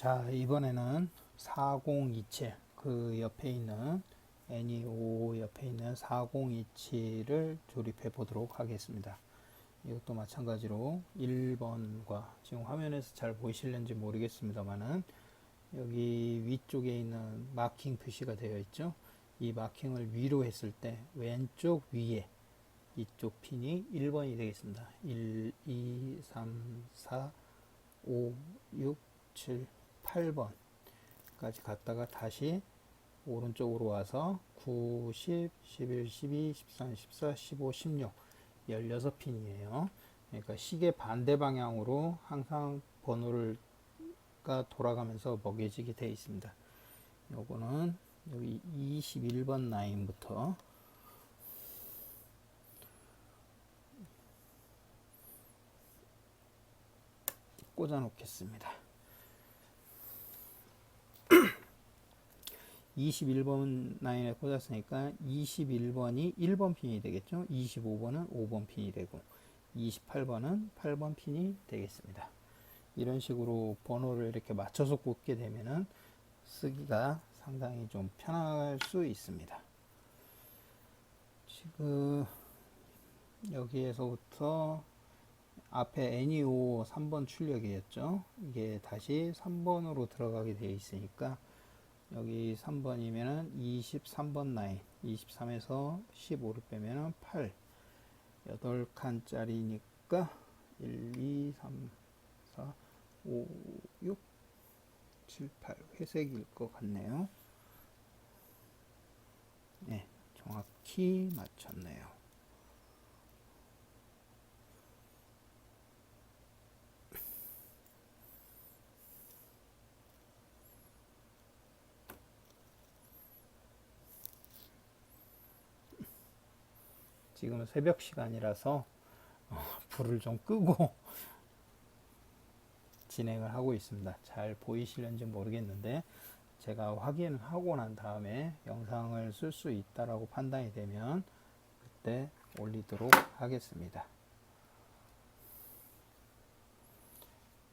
자, 이번에는 4027, 그 옆에 있는 NEO 옆에 있는 4027을 조립해 보도록 하겠습니다. 이것도 마찬가지로 1번과 지금 화면에서 잘 보이실는지 모르겠습니다만은 여기 위쪽에 있는 마킹 표시가 되어 있죠. 이 마킹을 위로 했을 때 왼쪽 위에 이쪽 핀이 1번이 되겠습니다. 1, 2, 3, 4, 5, 6, 7, 8번까지 갔다가 다시 오른쪽으로 와서 9, 10, 11, 12, 13, 14, 15, 16 16핀이에요. 그러니까 시계 반대 방향으로 항상 번호가 돌아가면서 먹여지게 되어 있습니다. 요거는 여기 21번 라인부터 꽂아 놓겠습니다. 21번 라인에 꽂았으니까 21번이 1번 핀이 되겠죠. 25번은 5번 핀이 되고 28번은 8번 핀이 되겠습니다. 이런 식으로 번호를 이렇게 맞춰서 꽂게 되면은 쓰기가 상당히 좀 편할 수 있습니다. 지금 여기에서부터 앞에 NEO 3번 출력이었죠. 이게 다시 3번으로 들어가게 되어 있으니까 여기 3번이면은 23번 라인, 23에서 15를 빼면은 8, 8칸짜리니까 1, 2, 3, 4, 5, 6, 7, 8 회색일 것 같네요. 네, 정확히 맞췄네요. 지금은 새벽 시간이라서 불을 좀 끄고 진행을 하고 있습니다. 잘 보이실는지 모르겠는데 제가 확인을 하고 난 다음에 영상을 쓸 수 있다라고 판단이 되면 그때 올리도록 하겠습니다.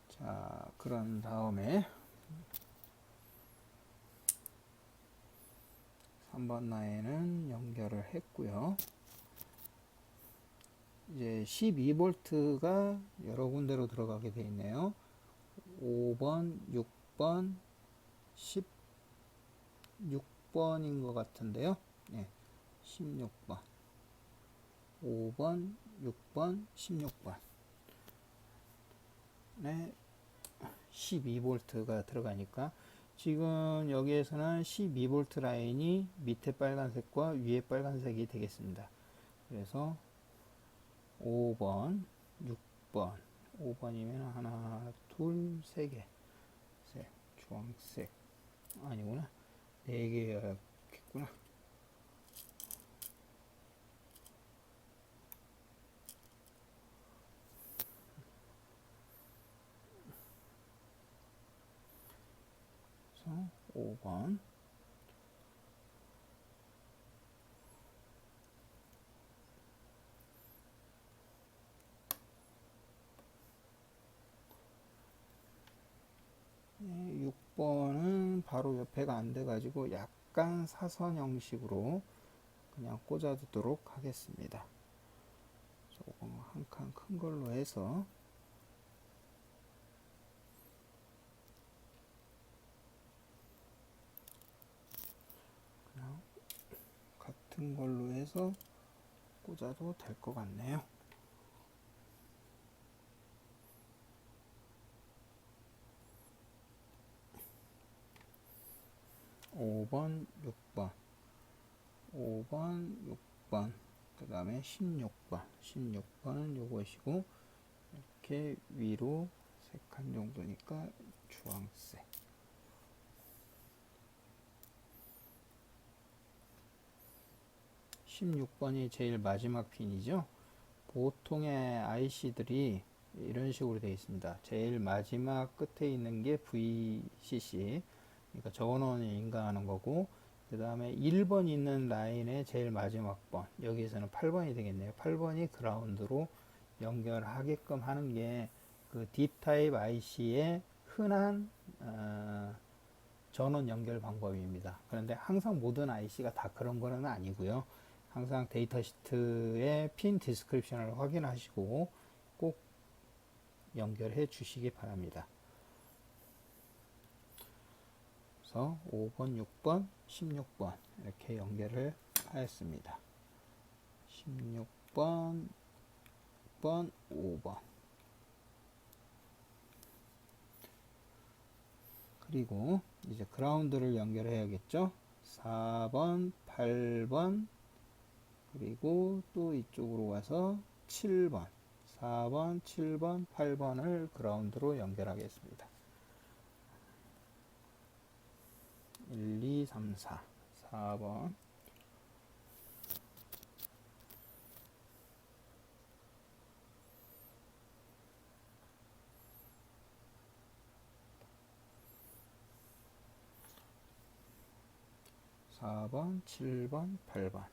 자, 그런 다음에 3번 라인은 연결을 했고요. 이제 12V가 여러 군데로 들어가게 되어 있네요. 5번, 6번, 16번인 것 같은데요. 네, 16번, 5번, 6번, 16번. 네, 12V가 들어가니까 지금 여기에서는 12V 라인이 밑에 빨간색과 위에 빨간색이 되겠습니다. 그래서 5번, 6번, 5번이면 하나, 둘, 세 개, 셋, 주황색 아니구나, 네 개였겠구나. 그래서 5번, 네, 6번은 바로 옆에가 안 돼가지고 약간 사선 형식으로 그냥 꽂아두도록 하겠습니다. 조금 한 칸 큰 걸로 해서 그냥 같은 걸로 해서 꽂아도 될 것 같네요. 5번, 6번, 5번, 6번, 그 다음에 16번. 16번은 요것이고, 이렇게 위로 3칸 정도니까 주황색. 16번이 제일 마지막 핀이죠. 보통의 IC들이 이런 식으로 되어 있습니다. 제일 마지막 끝에 있는 게 VCC, 그러니까 전원을 인가하는 거고, 그 다음에 1번 있는 라인의 제일 마지막 번, 여기에서는 8번이 되겠네요. 8번이 그라운드로 연결하게끔 하는 게 그 딥타입 IC의 흔한 전원 연결 방법입니다. 그런데 항상 모든 IC가 다 그런 거는 아니고요. 항상 데이터 시트의 핀 디스크립션을 확인하시고 꼭 연결해 주시기 바랍니다. 그래서 5번, 6번, 16번 이렇게 연결을 하였습니다. 16번, 6번, 5번. 그리고 이제 그라운드를 연결해야겠죠. 4번, 8번, 그리고 또 이쪽으로 와서 7번, 4번, 7번, 8번을 그라운드로 연결하겠습니다. 1, 2, 3, 4, 4번, 4번, 7번, 8번.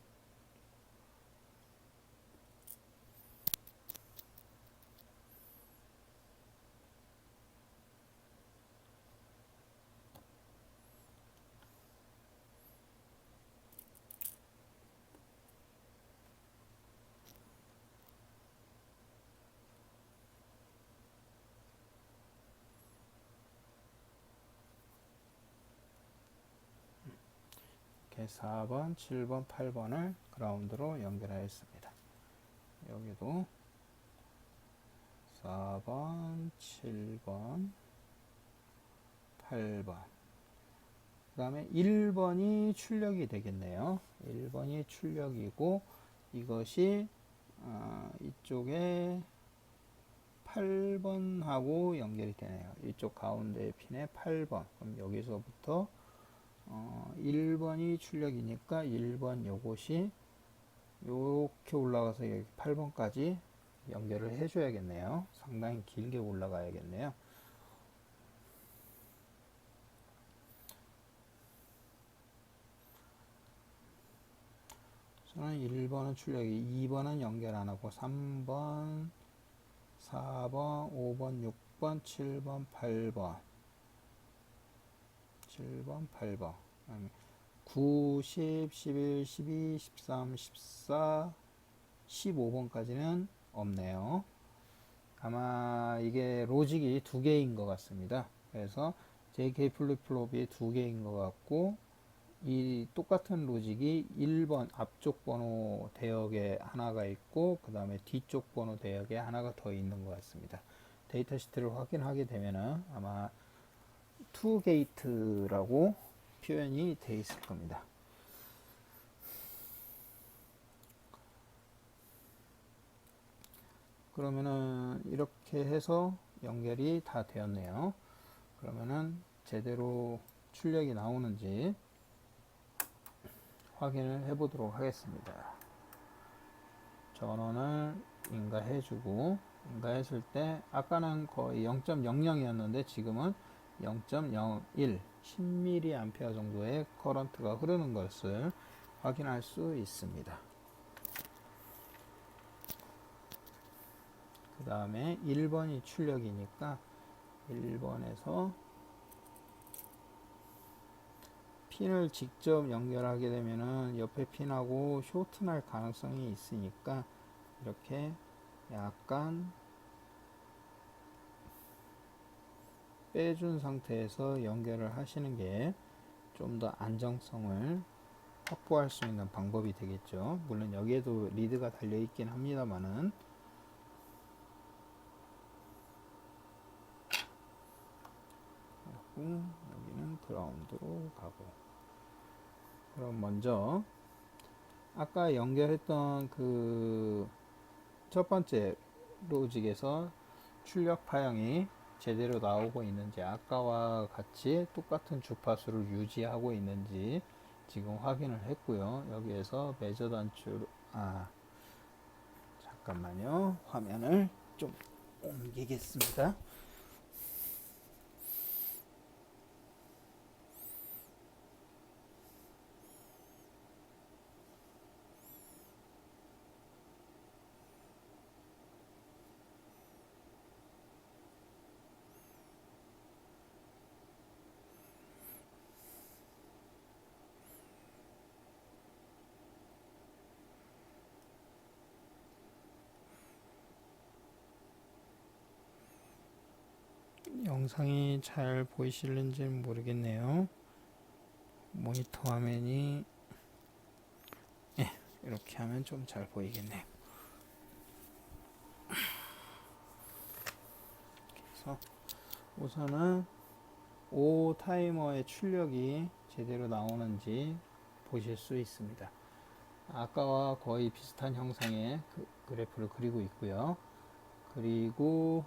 이렇게 4번, 7번, 8번을 그라운드로 연결하였습니다. 여기도 4번, 7번, 8번. 그 다음에 1번이 출력이 되겠네요. 1번이 출력이고 이것이 이쪽에 8번하고 연결이 되네요. 이쪽 가운데 핀에 8번. 그럼 여기서부터 1번이 출력이니까 1번 요것이 이렇게 올라가서 여기 8번까지 연결을 해줘야겠네요. 상당히 길게 올라가야겠네요. 저는 1번은 출력이, 2번은 연결 안 하고 3번, 4번, 5번, 6번, 7번, 8번, 7번, 8번, 9, 10, 11, 12, 13, 14, 15번까지는 없네요. 아마 이게 로직이 두 개인 것 같습니다. 그래서 JK 플립플롭이 두 개인 것 같고, 이 똑같은 로직이 1번 앞쪽 번호 대역에 하나가 있고 그 다음에 뒤쪽 번호 대역에 하나가 더 있는 것 같습니다. 데이터 시트를 확인하게 되면은 아마 2게이트라고 표현이 되어 있을 겁니다. 그러면은 이렇게 해서 연결이 다 되었네요. 그러면은 제대로 출력이 나오는지 확인을 해 보도록 하겠습니다. 전원을 인가해주고, 인가했을 때 아까는 거의 0.00이었는데 지금은 0.01 10mA 정도의 커런트가 흐르는 것을 확인할 수 있습니다. 그 다음에 1번이 출력이니까 1번에서 핀을 직접 연결하게 되면은 옆에 핀하고 쇼트 날 가능성이 있으니까 이렇게 약간 빼준 상태에서 연결을 하시는 게 좀 더 안정성을 확보할 수 있는 방법이 되겠죠. 물론 여기에도 리드가 달려 있긴 합니다만은, 여기는 그라운드로 가고. 그럼 먼저 아까 연결했던 그 첫 번째 로직에서 출력 파형이 제대로 나오고 있는지, 아까와 같이 똑같은 주파수를 유지하고 있는지 지금 확인을 했고요. 여기에서 매저 단추, 잠깐만요. 화면을 좀 옮기겠습니다. 영상이 잘 보이실는지는 모르겠네요. 모니터 화면이 이렇게 하면 좀 잘 보이겠네요. 그래서 우선은 오 타이머의 출력이 제대로 나오는지 보실 수 있습니다. 아까와 거의 비슷한 형상의 그래프를 그리고 있고요. 그리고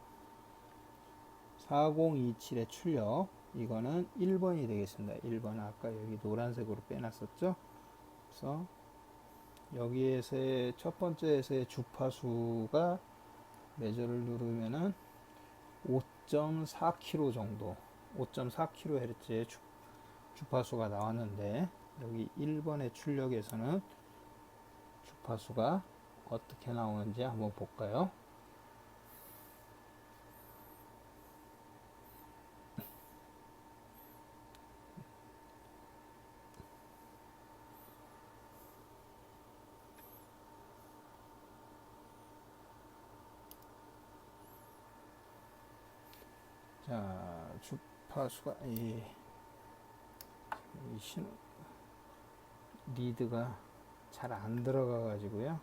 4027의 출력, 이거는 1번이 되겠습니다. 1번 아까 여기 노란색으로 빼놨었죠. 그래서 여기에서의 첫 번째에서의 주파수가 매저를 누르면은 5.4km 정도, 5.4kHz의 주파수가 나왔는데, 여기 1번의 출력에서는 주파수가 어떻게 나오는지 한번 볼까요? 자, 주파수가 이 신호 리드가 잘 안 들어가 가지고요.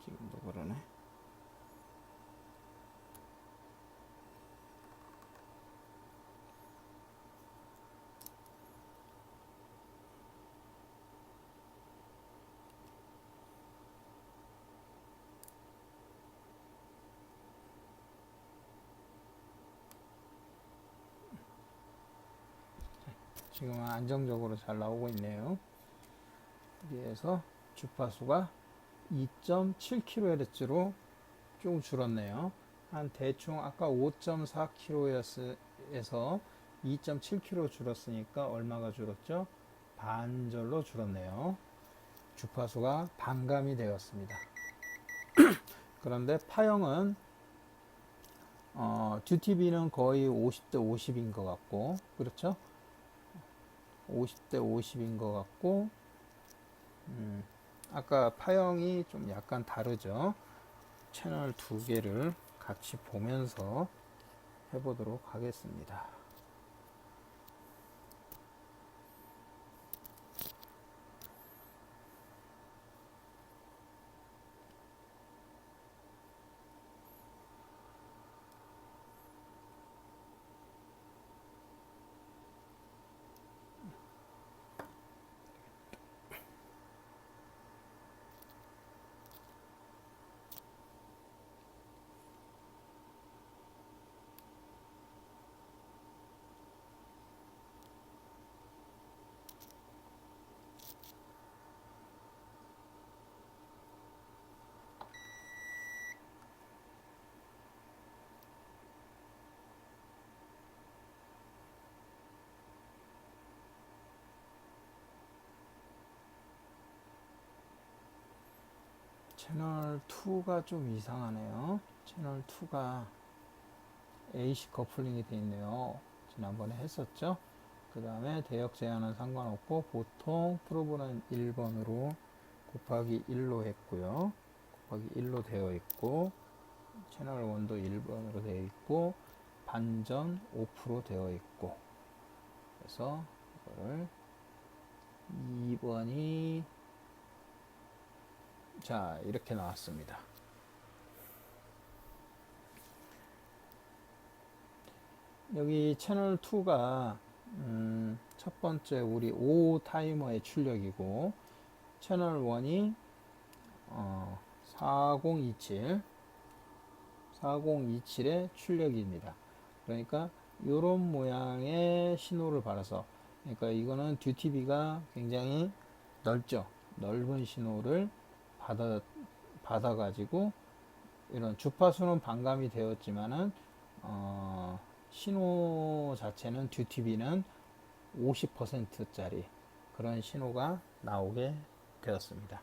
지금도 그러네. 지금은 안정적으로 잘 나오고 있네요. 여기에서 주파수가 2.7kHz로 좀 줄었네요. 한 대충 아까 5.4kHz에서 2.7kHz 줄었으니까 얼마가 줄었죠? 반절로 줄었네요. 주파수가 반감이 되었습니다. 그런데 파형은 듀티비는 거의 50대 50인 것 같고, 그렇죠? 50대 50인 것 같고, 아까 파형이 좀 약간 다르죠. 채널 두 개를 같이 보면서 해보도록 하겠습니다. 채널 2가 좀 이상하네요. 채널 2가 AC 커플링이 되어 있네요. 지난번에 했었죠. 그 다음에 대역 제한은 상관없고 보통 프로브는 1번으로 곱하기 1로 했고요. 곱하기 1로 되어 있고, 채널 1도 1번으로 되어 있고, 반전 5% 되어 있고, 그래서 이거를 2번이 자 이렇게 나왔습니다. 여기 채널 2가 첫 번째 우리 5 타이머의 출력이고, 채널 1이 4027의 출력입니다. 그러니까 이런 모양의 신호를 받아서, 그러니까 이거는 듀티비가 굉장히 넓죠. 넓은 신호를 받아가지고 이런 주파수는 반감이 되었지만은 신호 자체는 듀티비는 50%짜리 그런 신호가 나오게 되었습니다.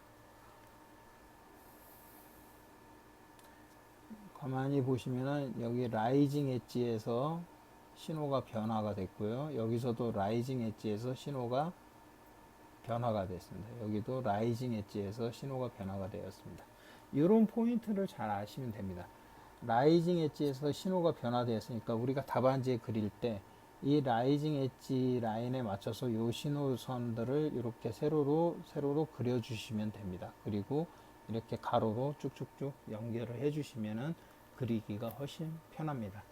가만히 보시면은 여기 라이징 엣지에서 신호가 변화가 됐고요. 여기서도 라이징 엣지에서 신호가 변화가 됐습니다. 여기도 라이징 엣지에서 신호가 변화가 되었습니다. 이런 포인트를 잘 아시면 됩니다. 라이징 엣지에서 신호가 변화되었으니까 우리가 답안지에 그릴 때 이 라이징 엣지 라인에 맞춰서 이 신호선들을 이렇게 세로로 그려주시면 됩니다. 그리고 이렇게 가로로 쭉쭉쭉 연결을 해주시면은 그리기가 훨씬 편합니다.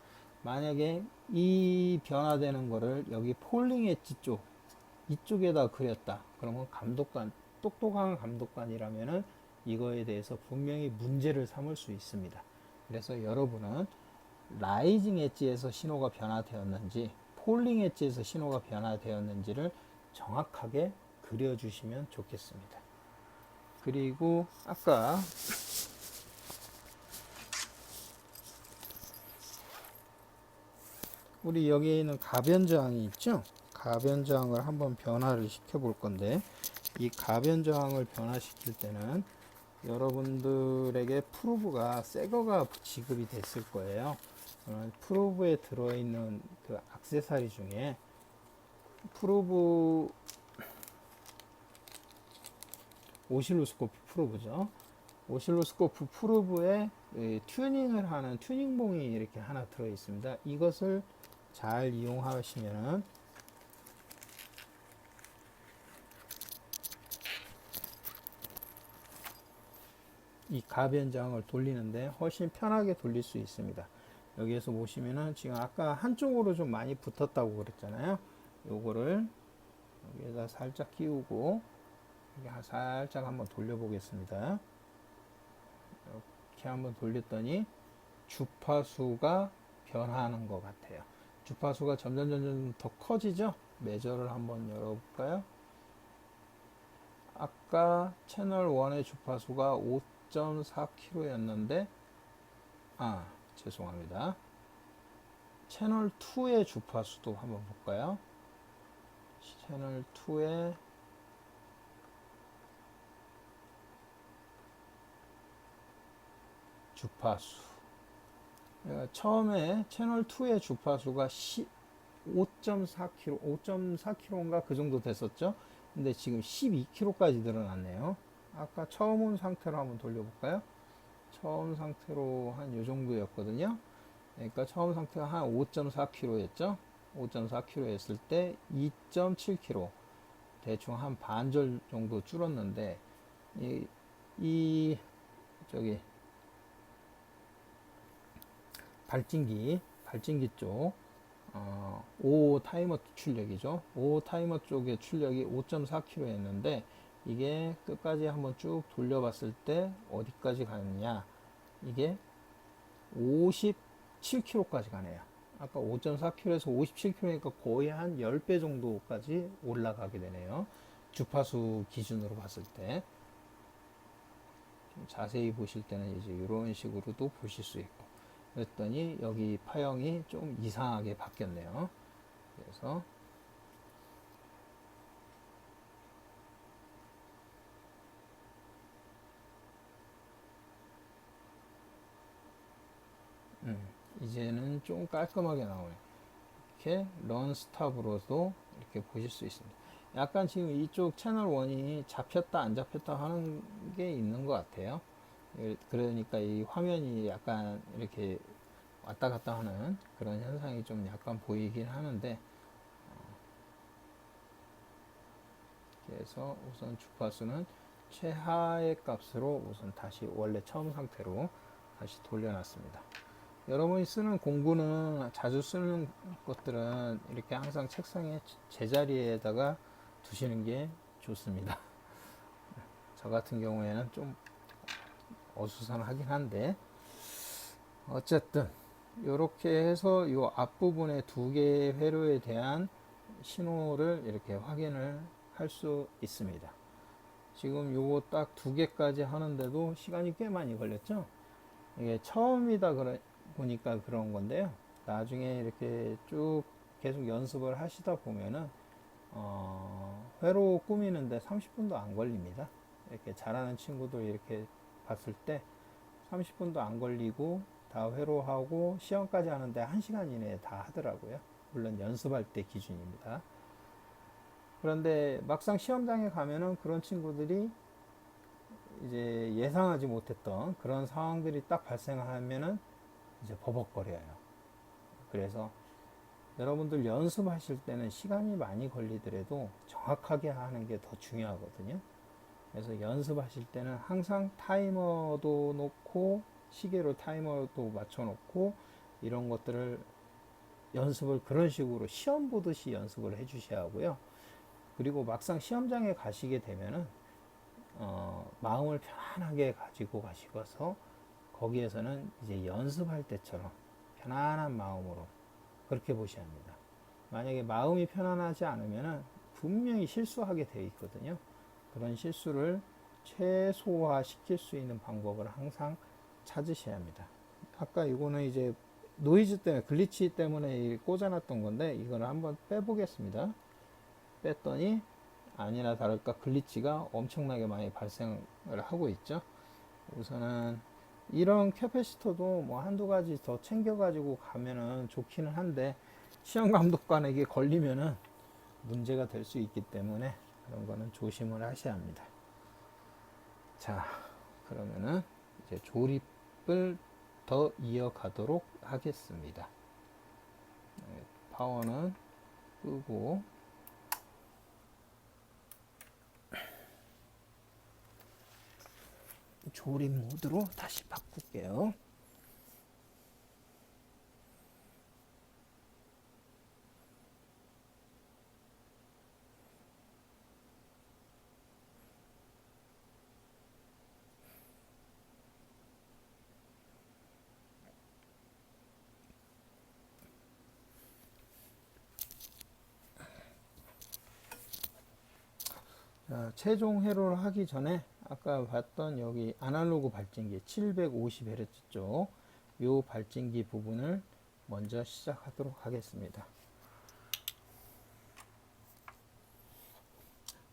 만약에 이 변화되는 거를 여기 폴링 엣지 쪽 이쪽에다 그렸다. 그러면 감독관, 똑똑한 감독관이라면은 이거에 대해서 분명히 문제를 삼을 수 있습니다. 그래서 여러분은 라이징 엣지에서 신호가 변화되었는지 폴링 엣지에서 신호가 변화되었는지를 정확하게 그려주시면 좋겠습니다. 그리고 아까 우리 여기에 있는 가변 저항이 있죠? 가변 저항을 한번 변화를 시켜 볼 건데 이 가변 저항을 변화시킬 때는 여러분들에게 프로브가 새 거가 지급이 됐을 거예요. 프로브에 들어있는 그 액세서리 중에 프로브 오실로스코프 프로브죠. 오실로스코프 프로브에 튜닝을 하는 튜닝봉이 이렇게 하나 들어 있습니다. 이것을 잘 이용하시면은 이 가변장을 돌리는데 훨씬 편하게 돌릴 수 있습니다. 여기에서 보시면은 지금 아까 한쪽으로 좀 많이 붙었다고 그랬잖아요. 요거를 여기에다 살짝 끼우고 살짝 한번 돌려 보겠습니다. 이렇게 한번 돌렸더니 주파수가 변화하는 것 같아요. 주파수가 점점 더 커지죠? 매저를 한번 열어볼까요? 아까 채널 1의 주파수가 5.4kHz였는데 죄송합니다. 채널 2의 주파수도 한번 볼까요? 채널 2의 주파수 처음에 채널 2의 주파수가 5.4kg, 5.4kg인가 그 정도 됐었죠. 근데 지금 12kg까지 늘어났네요. 아까 처음 온 상태로 한번 돌려볼까요? 처음 상태로 한 요 정도였거든요. 그러니까 처음 상태가 한 5.4kg였죠. 5.4kg 했을 때 2.7kg 대충 한 반절 정도 줄었는데 저기 발진기 쪽 5 타이머 출력이죠. 5 타이머 쪽의 출력이 5.4kg였는데 이게 끝까지 한번 쭉 돌려봤을 때 어디까지 가느냐, 이게 57kg까지 가네요. 아까 5.4kg에서 57kg니까 거의 한 10배 정도까지 올라가게 되네요. 주파수 기준으로 봤을 때. 좀 자세히 보실 때는 이제 이런 식으로도 보실 수 있고, 그랬더니 여기 파형이 좀 이상하게 바뀌었네요. 그래서 이제는 좀 깔끔하게 나오네. 이렇게 런 스탑으로도 이렇게 보실 수 있습니다. 약간 지금 이쪽 채널 1이 잡혔다 안 잡혔다 하는 게 있는 것 같아요. 그러니까 이 화면이 약간 이렇게 왔다 갔다 하는 그런 현상이 좀 약간 보이긴 하는데, 그래서 우선 주파수는 최하의 값으로 우선 다시 원래 처음 상태로 다시 돌려놨습니다. 여러분이 쓰는 공구는, 자주 쓰는 것들은 이렇게 항상 책상에 제자리에다가 두시는 게 좋습니다. 저 같은 경우에는 좀 어수선하긴 한데, 어쨌든 이렇게 해서 이 앞부분에 두 개의 회로에 대한 신호를 이렇게 확인을 할 수 있습니다. 지금 요거 딱 두 개까지 하는데도 시간이 꽤 많이 걸렸죠. 이게 처음이다 보니까 그런 건데요. 나중에 이렇게 쭉 계속 연습을 하시다 보면은 회로 꾸미는데 30분도 안 걸립니다. 이렇게 잘하는 친구들 이렇게 봤을 때 30분도 안 걸리고 다 회로하고 시험까지 하는데 1시간 이내에 다 하더라고요. 물론 연습할 때 기준입니다. 그런데 막상 시험장에 가면은 그런 친구들이 이제 예상하지 못했던 그런 상황들이 딱 발생하면은 이제 버벅거려요. 그래서 여러분들 연습하실 때는 시간이 많이 걸리더라도 정확하게 하는 게 더 중요하거든요. 그래서 연습하실 때는 항상 타이머도 놓고 시계로 타이머도 맞춰 놓고 이런 것들을 연습을 그런 식으로 시험 보듯이 연습을 해 주셔야 하고요. 그리고 막상 시험장에 가시게 되면은 마음을 편안하게 가지고 가시고서 거기에서는 이제 연습할 때처럼 편안한 마음으로 그렇게 보셔야 합니다. 만약에 마음이 편안하지 않으면 분명히 실수하게 되어 있거든요. 그런 실수를 최소화 시킬 수 있는 방법을 항상 찾으셔야 합니다. 아까 이거는 이제 노이즈 때문에 글리치 때문에 꽂아놨던 건데 이거를 한번 빼보겠습니다. 뺐더니 아니나 다를까 글리치가 엄청나게 많이 발생을 하고 있죠. 우선은 이런 캐패시터도 뭐 한두 가지 더 챙겨가지고 가면은 좋기는 한데 시험 감독관에게 걸리면은 문제가 될 수 있기 때문에 그런 거는 조심을 하셔야 합니다. 자, 그러면은 이제 조립을 더 이어가도록 하겠습니다. 파워는 끄고 조립 모드로 다시 바꿀게요. 자, 최종 회로를 하기 전에 아까 봤던 여기 아날로그 발진기 750Hz 쪽 요 발진기 부분을 먼저 시작하도록 하겠습니다.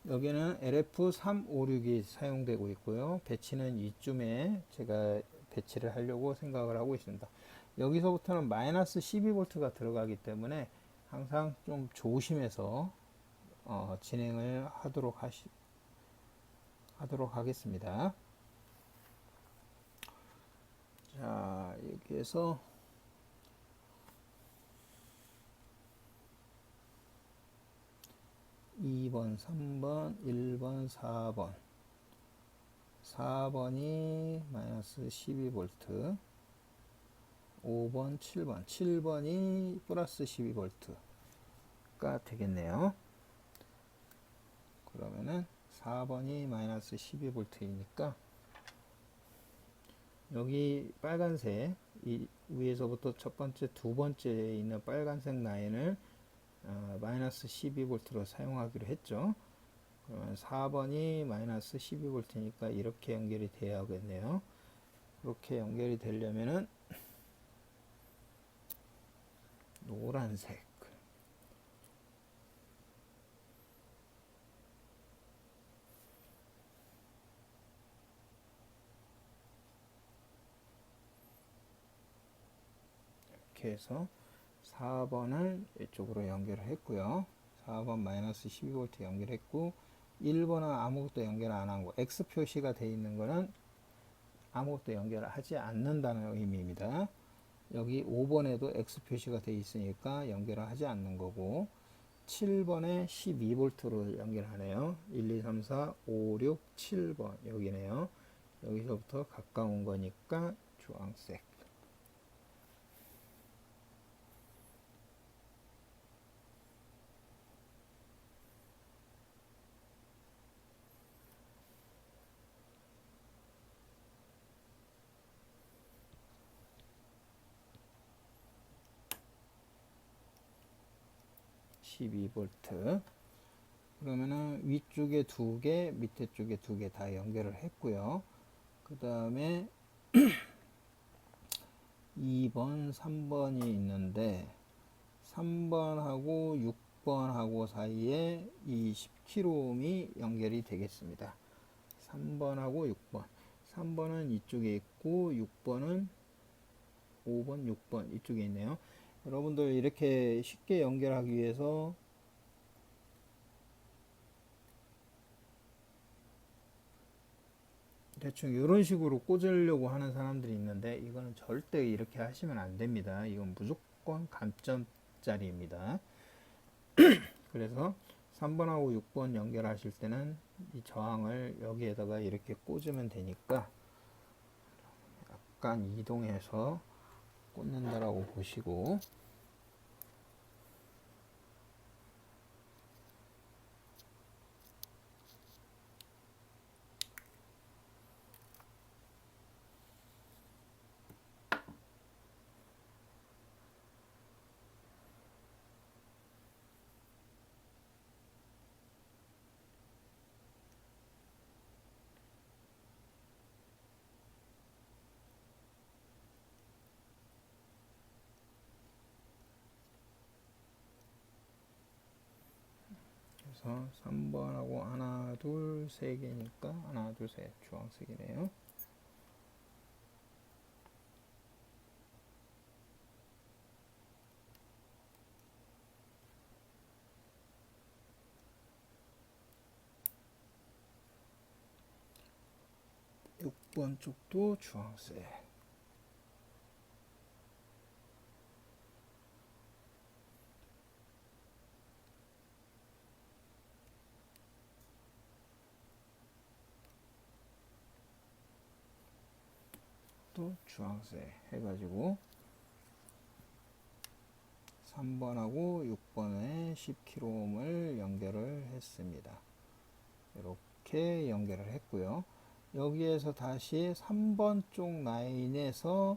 여기는 LF356이 사용되고 있고요. 배치는 이쯤에 제가 배치를 하려고 생각을 하고 있습니다. 여기서부터는 마이너스 12V가 들어가기 때문에 항상 좀 조심해서 진행을 하도록 하겠습니다. 자, 여기에서 2번, 3번, 1번, 4번. 4번이 마이너스 12V, 5번, 7번. 7번이 플러스 12V가 되겠네요. 그러면은 4번이 마이너스 12V이니까 여기 빨간색 이 위에서부터 첫 번째, 두 번째에 있는 빨간색 라인을 마이너스 12V로 사용하기로 했죠. 그러면 4번이 마이너스 12V니까 이렇게 연결이 돼야 하겠네요. 그렇게 연결이 되려면은 노란색 이렇게 해서 4번을 이쪽으로 연결을 했고요. 4번 마이너스 12V 연결했고 1번은 아무것도 연결 안 하고 X 표시가 되어 있는 거는 아무것도 연결하지 않는다는 의미입니다. 여기 5번에도 X 표시가 되어 있으니까 연결을 하지 않는 거고 7번에 12V로 연결하네요. 1, 2, 3, 4, 5, 6, 7번 여기네요. 여기서부터 가까운 거니까 주황색 12V. 그러면은 위쪽에 두 개, 밑에 쪽에 두 개 다 연결을 했고요. 그 다음에 2번, 3번이 있는데 3번하고 6번하고 사이에 이 10kΩ이 연결이 되겠습니다. 3번하고 6번. 3번은 이쪽에 있고 6번은 5번, 6번 이쪽에 있네요. 여러분들 이렇게 쉽게 연결하기 위해서 대충 이런 식으로 꽂으려고 하는 사람들이 있는데 이거는 절대 이렇게 하시면 안 됩니다. 이건 무조건 감점짜리입니다. 그래서 3번하고 6번 연결하실 때는 이 저항을 여기에다가 이렇게 꽂으면 되니까 약간 이동해서 꽂는다라고 보시고, 3번하고 하나, 둘, 세 개니까 하나, 둘, 셋 주황색이네요. 6번 쪽도 주황색. 또 주황색 해가지고 3번하고 6번에 10kΩ을 연결을 했습니다. 이렇게 연결을 했고요. 여기에서 다시 3번 쪽 라인에서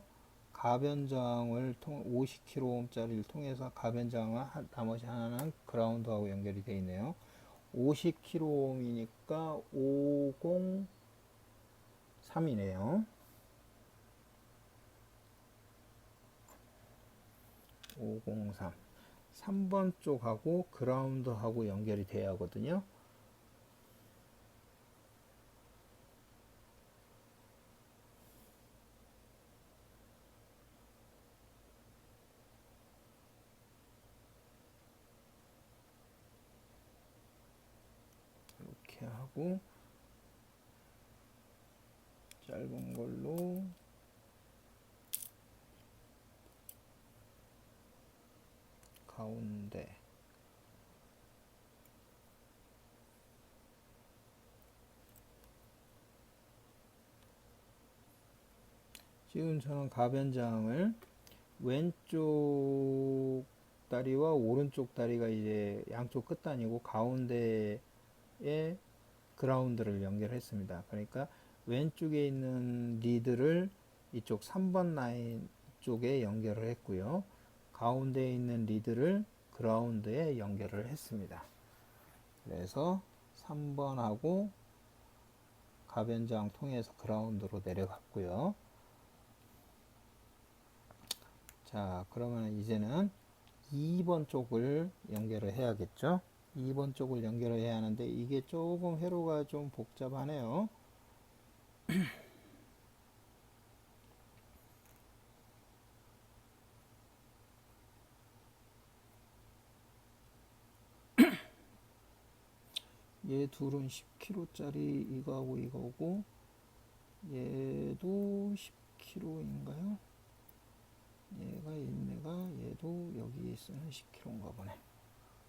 가변저항을 50kΩ짜리를 통해서 가변저항을 나머지 하나는 그라운드하고 연결이 되어 있네요. 50kΩ이니까 503이네요. 503. 3번 쪽하고 그라운드하고 연결이 돼야 하거든요. 이렇게 하고 짧은 걸로 가운데 지금 저는 가변장을 왼쪽 다리와 오른쪽 다리가 이제 양쪽 끝단이고 가운데에 그라운드를 연결했습니다. 그러니까 왼쪽에 있는 리드를 이쪽 3번 라인 쪽에 연결을 했고요. 가운데에 있는 리드를 그라운드에 연결을 했습니다. 그래서 3번하고 가변장 통해서 그라운드로 내려갔고요. 자, 그러면 이제는 2번 쪽을 연결을 해야겠죠. 2번 쪽을 연결을 해야 하는데 이게 조금 회로가 좀 복잡하네요. 얘 둘은 10kg짜리 이거하고 이거고 얘도 10kg인가요? 얘가 얘가 얘도 여기 쓰는 10kg인가 보네.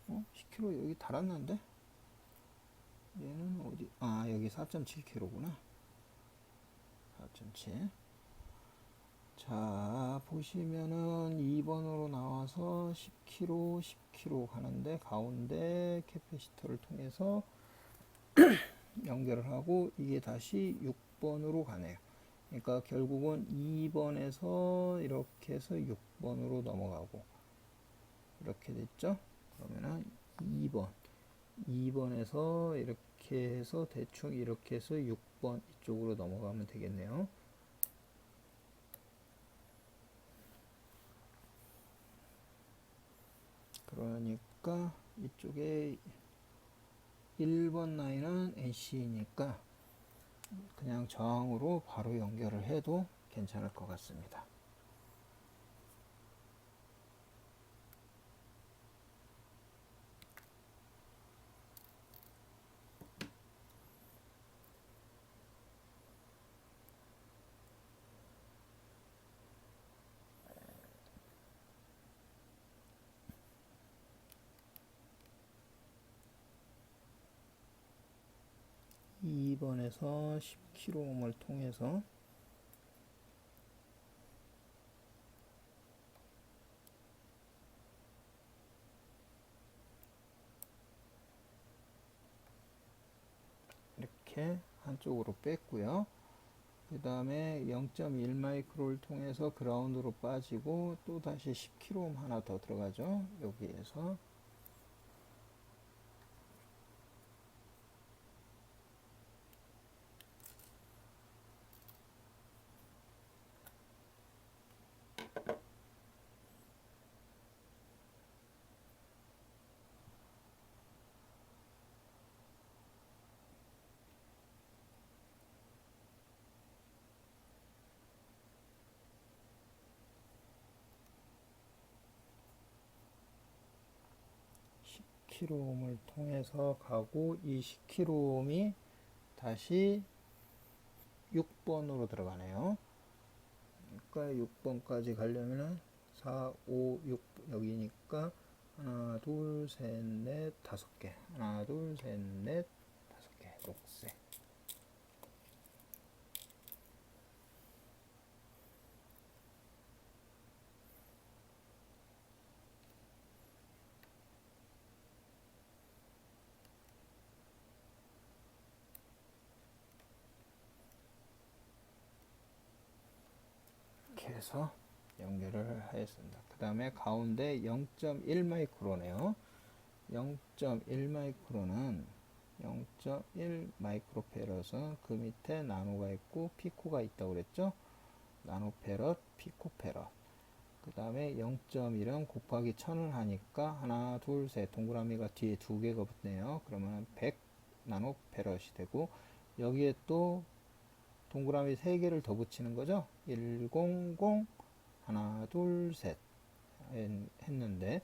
10kg 여기 달았는데 얘는 어디? 아, 여기 4.7kg구나. 4.7. 자, 보시면은 2번으로 나와서 10kg, 10kg 가는데 가운데 캐패시터를 통해서 연결을 하고 이게 다시 6번으로 가네요. 그러니까 결국은 2번에서 이렇게 해서 6번으로 넘어가고 이렇게 됐죠? 그러면은 2번에서 이렇게 해서 대충 이렇게 해서 6번 이쪽으로 넘어가면 되겠네요. 그러니까 이쪽에 1번 라인은 NC니까 그냥 저항으로 바로 연결을 해도 괜찮을 것 같습니다. (2번에서) 10kΩ을 통해서 이렇게 한쪽으로 뺐고요. 그 다음에 0.1 마이크로를 통해서 그라운드로 빠지고 또 다시 10kΩ 하나 더 들어가죠. 여기에서 kΩ을 통해서 가고 이 10kΩ이 다시 6번으로 들어가네요. 그러니까 6번까지 가려면은 4, 5, 6 여기니까 하나, 둘, 셋, 넷, 다섯 개. 하나, 둘, 셋, 넷, 다섯 개. 녹색. 이렇게 해서 연결을 하였습니다. 그 다음에 가운데 0.1 마이크로네요. 0.1 마이크로는 0.1 마이크로페럿은 그 밑에 나노가 있고 피코가 있다고 그랬죠. 나노페럿, 피코페럿. 그 다음에 0.1은 곱하기 1000을 하니까 하나, 둘, 셋 동그라미가 뒤에 두 개가 붙네요. 그러면 100 나노페럿이 되고 여기에 또 동그라미 3개를 더 붙이는 거죠. 100 하나, 둘, 셋 했는데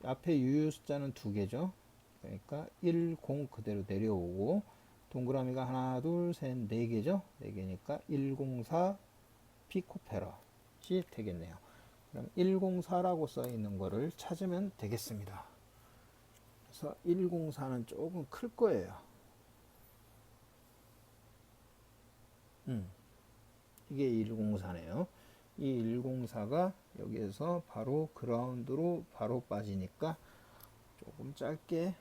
앞에 유효 숫자는 2개죠. 그러니까 10 그대로 내려오고 동그라미가 하나, 둘, 셋, 4개죠. 4개니까 104 피코페럿이 되겠네요. 그럼 104라고 써 있는 거를 찾으면 되겠습니다. 그래서 104는 조금 클 거예요. 이게 104네요. 이 104가 여기에서 바로 그라운드로 바로 빠지니까 조금 짧게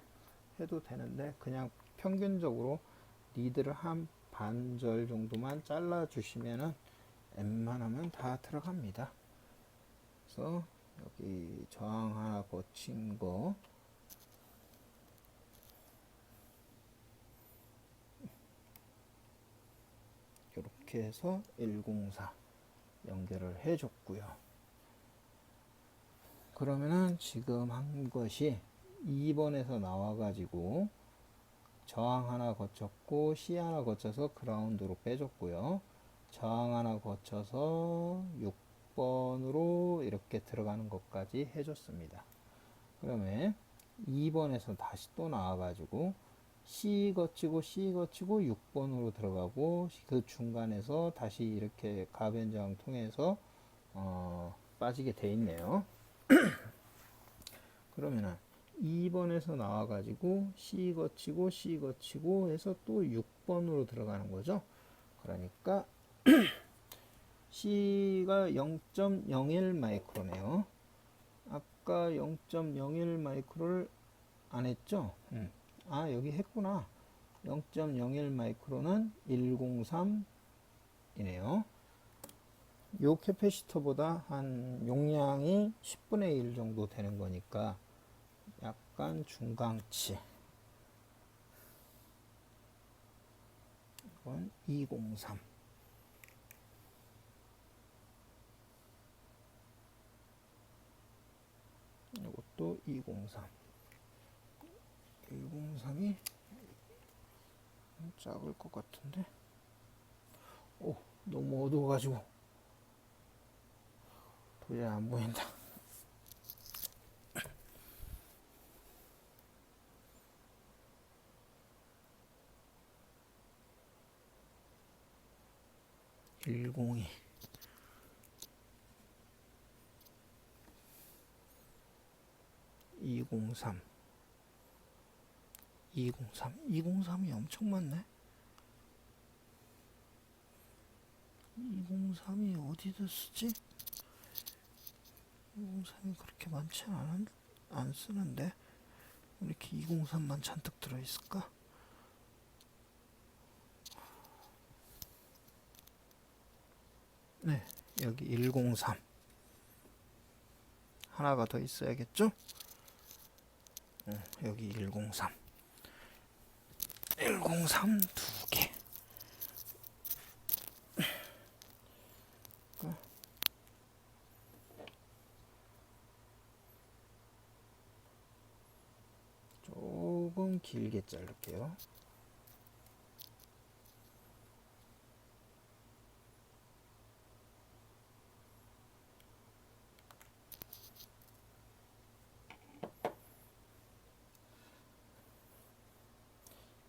해도 되는데 그냥 평균적으로 리드를 한 반절 정도만 잘라 주시면은 웬만하면 다 들어갑니다. 그래서 여기 저항 하나 거친 거 이렇게 해서 104 연결을 해 줬고요. 그러면은 지금 한 것이 2번에서 나와 가지고 저항 하나 거쳤고 C 하나 거쳐서 그라운드로 빼줬고요. 저항 하나 거쳐서 6번으로 이렇게 들어가는 것까지 해줬습니다. 그러면 2번에서 다시 또 나와가지고 C 거치고 C 거치고 6번으로 들어가고 그 중간에서 다시 이렇게 가변저항 통해서 빠지게 돼 있네요. 그러면은 2번에서 나와가지고 C 거치고 C 거치고 해서 또 6번으로 들어가는 거죠. 그러니까 C가 0.01 마이크로네요. 아까 0.01 마이크로를 안 했죠? 아, 여기 했구나. 0.01 마이크로는 103이네요. 요 캐패시터보다 한 용량이 10분의 1 정도 되는 거니까 약간 중강치. 이건 203. 이것도 203. 103이 작을 것 같은데. 오, 너무 어두워가지고 도저히 안 보인다. (102) 203 203이 엄청 많네. 203이 어디다 쓰지? 203이 그렇게 많지 안 쓰는데 왜 이렇게 203만 잔뜩 들어있을까? 네, 여기 103 하나가 더 있어야겠죠? 여기 103 두 개. 조금 길게 자를게요.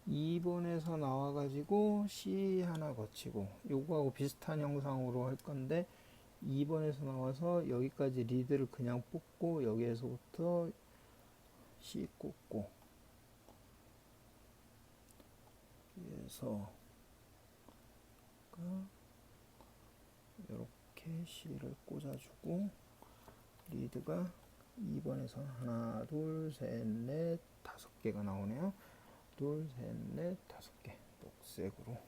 (2번에서) 나와가지고 C 하나 거치고 요거하고 비슷한 형상으로 할 건데 2번에서 나와서 여기까지 리드를 그냥 뽑고 여기에서부터 C 꽂고 그래서 이렇게 C를 꽂아주고 리드가 2번에서 하나 둘셋넷 5개가 나오네요. 둘, 셋, 넷, 5개 녹색으로.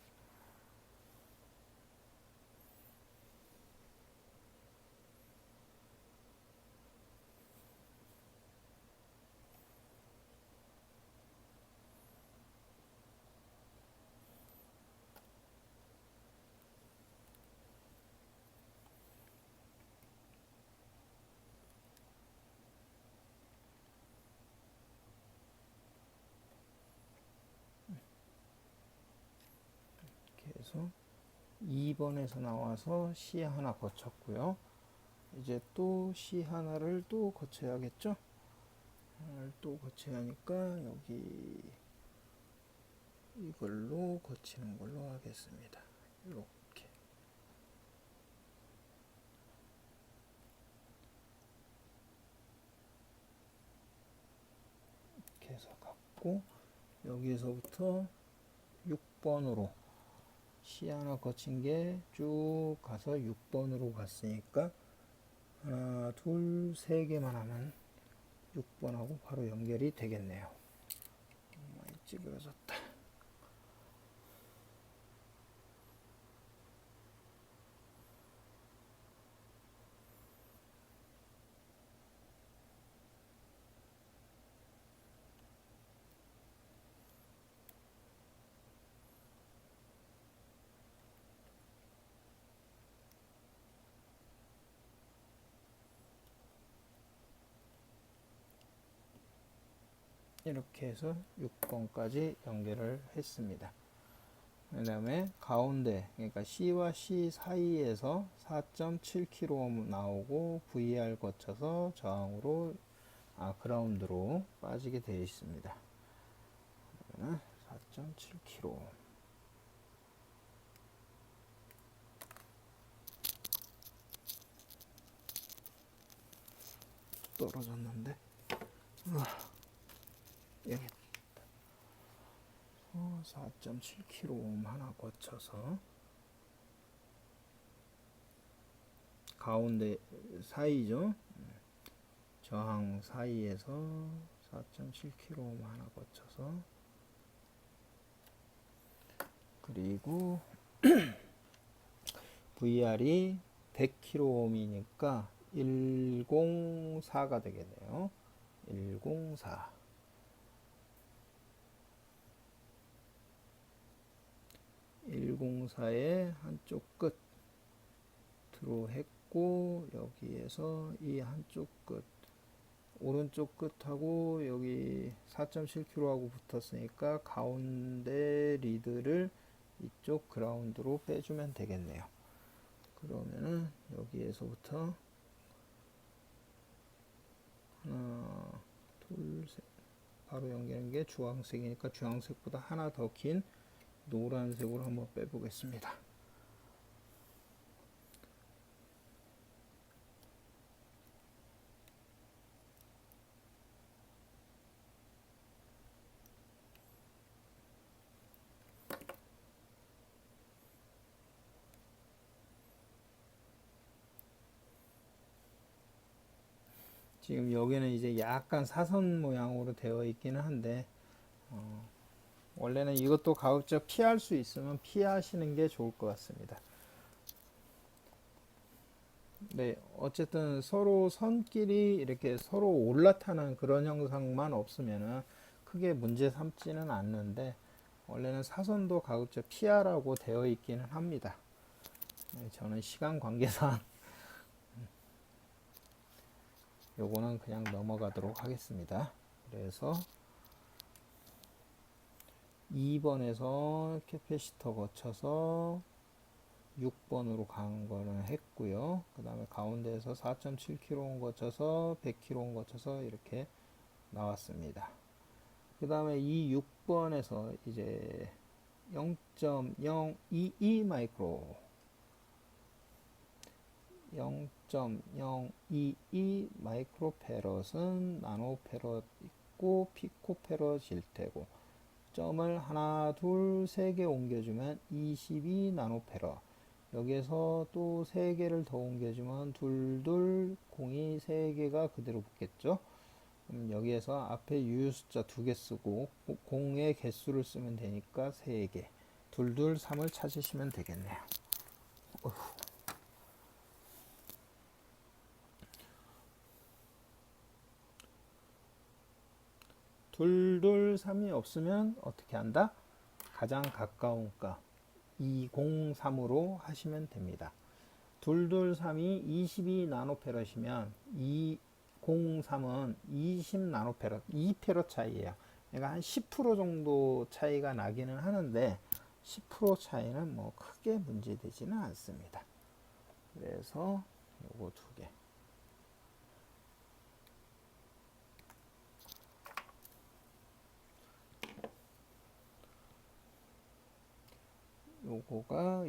이렇게 해서 2번에서 나와서 C 하나 거쳤고요. 이제 또 C 하나를 또 거쳐야겠죠? 하나를 또 거쳐야 하니까 여기 이걸로 거치는 걸로 하겠습니다. 이렇게. 이렇게 해서 갖고 여기에서부터 6번으로 C 하나 거친 게 쭉 가서 6번으로 갔으니까 하나, 둘, 3개만 하면 6번하고 바로 연결이 되겠네요. 많이 찌그러졌다. 이렇게 해서 6번까지 연결을 했습니다. 그 다음에 가운데, 그러니까 C와 C 사이에서 4.7kΩ 나오고 VR 거쳐서 저항으로 그라운드로 빠지게 되어 있습니다. 4.7kΩ. 떨어졌는데. 여기 4.7kΩ 하나 거쳐서 가운데 사이죠. 저항 사이에서 4.7kΩ 하나 거쳐서 그리고 VR이 100kΩ이니까 104가 되겠네요. 104. 104의 한쪽 끝으로 했고 여기에서 이 한쪽 끝 오른쪽 끝하고 여기 4.7kg하고 붙었으니까 가운데 리드를 이쪽 그라운드로 빼주면 되겠네요. 그러면은 여기에서부터 하나, 둘, 셋, 바로 연결한 게 주황색이니까 주황색보다 하나 더 긴 노란색으로 한번 빼보겠습니다. 지금 여기는 이제 약간 사선 모양으로 되어 있기는 한데 원래는 이것도 가급적 피할 수 있으면 피하시는 게 좋을 것 같습니다. 네, 어쨌든 서로 선끼리 이렇게 서로 올라타는 그런 형상만 없으면은 크게 문제 삼지는 않는데 원래는 사선도 가급적 피하라고 되어 있기는 합니다. 네, 저는 시간 관계상 요거는 그냥 넘어가도록 하겠습니다. 그래서 2번에서 캐패시터 거쳐서 6번으로 간 거는 했고요. 그 다음에 가운데에서 4.7kΩ 거쳐서 100kΩ 거쳐서 이렇게 나왔습니다. 그 다음에 이 6번에서 이제 0.022 마이크로 0.022 마이크로페럿은 나노페럿 있고 피코페럿일 테고 점을 하나 둘 세 개 옮겨주면 22 나노페럿 여기에서 또 3개를 더 옮겨주면 둘둘 공이 3개가 그대로 붙겠죠. 여기에서 앞에 유효 숫자 2개 쓰고 공의 개수를 쓰면 되니까 3개 둘둘 3을 찾으시면 되겠네요. 어휴. 둘둘 3이 없으면 어떻게 한다? 가장 가까운 값 203으로 하시면 됩니다. 둘둘 3이 22 나노페럿이면 203은 20 나노페럿 2페럿 차이예요. 그러니까 한 10% 정도 차이가 나기는 하는데 10% 차이는 뭐 크게 문제되지는 않습니다. 그래서 요거 2개 요거가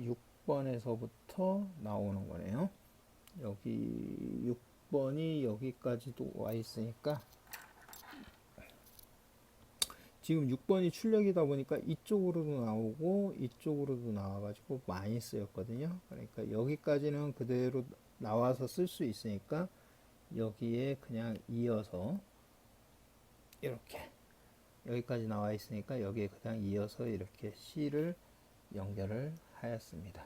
6번에서부터 나오는 거네요. 여기 6번이 여기까지도 와 있으니까 지금 6번이 출력이다 보니까 이쪽으로도 나오고 이쪽으로도 나와가지고 많이 쓰였거든요. 그러니까 여기까지는 그대로 나와서 쓸 수 있으니까 여기에 그냥 이어서 이렇게 여기까지 나와 있으니까 여기에 그냥 이어서 이렇게 C를 연결을 하였습니다.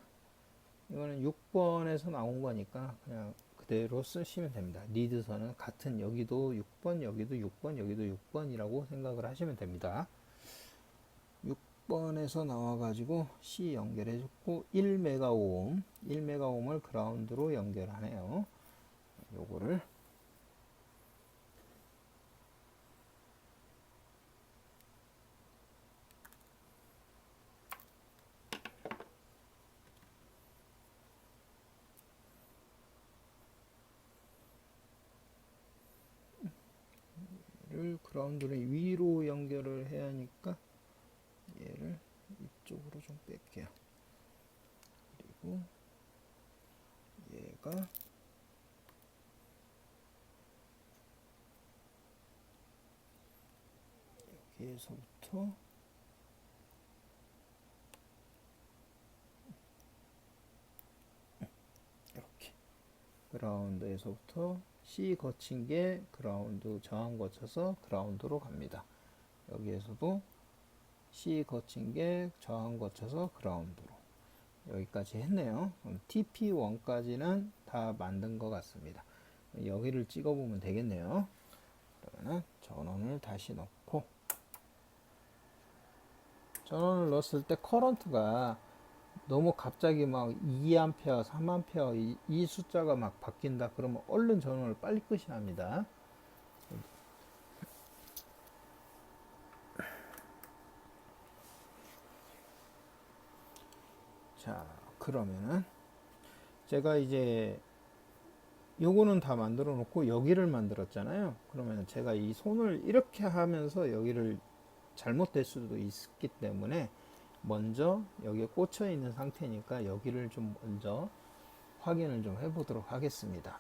이거는 6번에서 나온 거니까 그냥 그대로 쓰시면 됩니다. 리드선은 같은 여기도 6번, 여기도 6번, 여기도 6번이라고 생각을 하시면 됩니다. 6번에서 나와가지고 C 연결해줬고 1메가오hm, 1메가오음을 그라운드로 연결하네요. 요거를 그라운드를 위로 연결을 해야 하니까 얘를 이쪽으로 좀 뺄게요. 그리고 얘가 여기에서부터 이렇게 그라운드에서부터 C 거친 게 그라운드 저항 거쳐서 그라운드로 갑니다. 여기에서도 C 거친 게 저항 거쳐서 그라운드로 여기까지 했네요. 그럼 TP1까지는 다 만든 것 같습니다. 여기를 찍어 보면 되겠네요. 그러면 전원을 다시 넣고 전원을 넣었을 때 커런트가 너무 갑자기 막 2A, 3A 이 숫자가 막 바뀐다 그러면 얼른 전원을 빨리 끄셔야 합니다. 자, 그러면은 제가 이제 요거는 다 만들어 놓고 여기를 만들었잖아요. 그러면 제가 이 손을 이렇게 하면서 여기를 잘못될 수도 있기 때문에 먼저 여기에 꽂혀 있는 상태니까 여기를 좀 먼저 확인을 좀 해보도록 하겠습니다.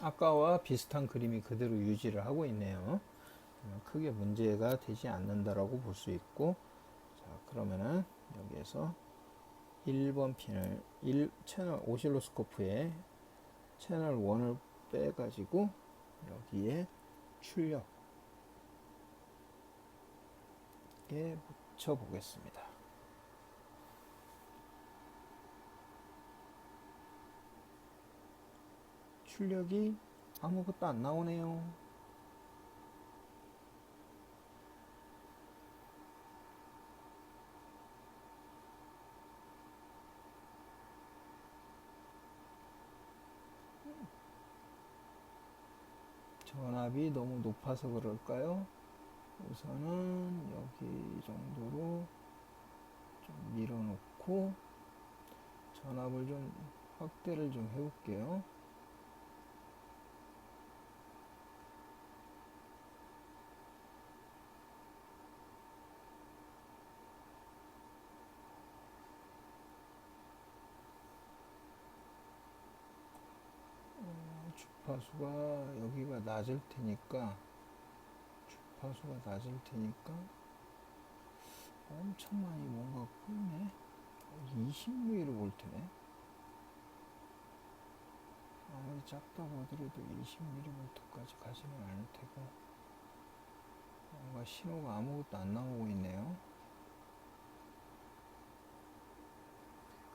아까와 비슷한 그림이 그대로 유지를 하고 있네요. 크게 문제가 되지 않는다라고 볼 수 있고, 자, 그러면은 여기에서 1번 핀을 채널 오실로스코프에 채널 1을 빼가지고 여기에 출력에 붙여 보겠습니다. 출력이 아무것도 안 나오네요. 전압이 너무 높아서 그럴까요? 우선은 여기 정도로 좀 밀어놓고 전압을 좀 확대를 좀 해볼게요. 주파수가 여기가 낮을 테니까 엄청 많이 뭔가 끄네. 20mV네. 아무리 작다고 하더라도 20mV까지 가지는 않을 테고 뭔가 신호가 아무것도 안 나오고 있네요.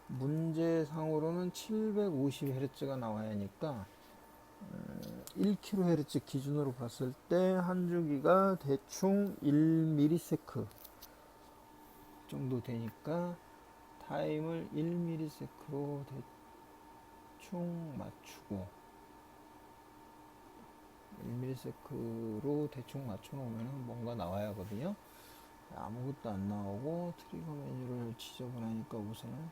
문제상으로는 750Hz가 나와야 하니까 1kHz 기준으로 봤을 때 한 주기가 대충 1ms 정도 되니까 타임을 1ms로 대충 맞추고 1ms로 대충 맞춰 놓으면 뭔가 나와야 하거든요. 아무것도 안 나오고 트리거 메뉴를 지저분하니까 우선은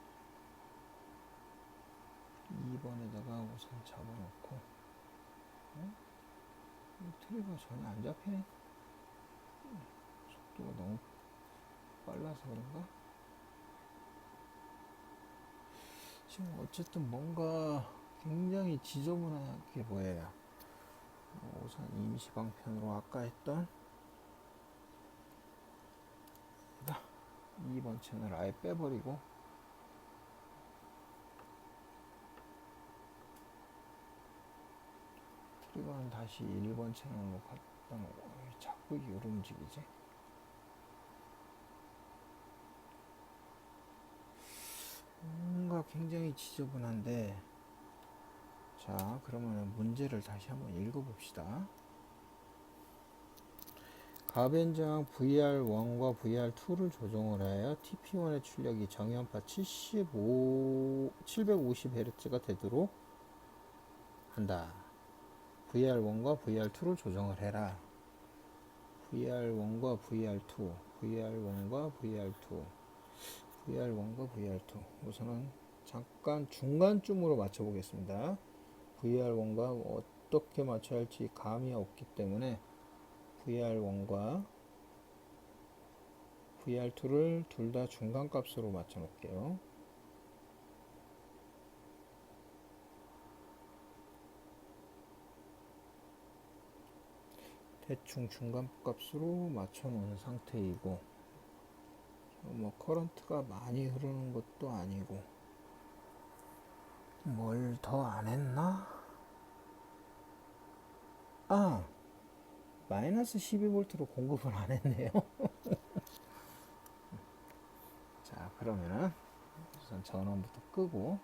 2번에다가 우선 잡아놓고 트리거 전혀 안 잡히네. 속도가 너무 빨라서 그런가? 지금 어쨌든 뭔가 굉장히 지저분하게 보여요. 우선 임시방편으로 아까 했던 2번 채널 아예 빼버리고 트리거는 다시 1번 채널로 갖다 놓고 자꾸 이렇게 움직이지? 뭔가 굉장히 지저분한데, 자, 그러면 문제를 다시 한번 읽어봅시다. 가변저항 VR1과 VR2를 조정을 하여 TP1의 출력이 정연파 750Hz가 되도록 한다. VR1과 VR2를 조정을 해라. VR1과 VR2, VR1과 VR2, VR1과 VR2. 우선은 잠깐 중간쯤으로 맞춰 보겠습니다. VR1과 어떻게 맞춰야 할지 감이 없기 때문에 VR1과 VR2를 둘 다 중간값으로 맞춰 놓을게요. 대충 중간값으로 맞춰 놓은 상태이고, 뭐 커런트가 많이 흐르는 것도 아니고, 뭘 더 안 했나? 아, 마이너스 12V로 공급을 안 했네요. 자, 그러면은 우선 전원부터 끄고,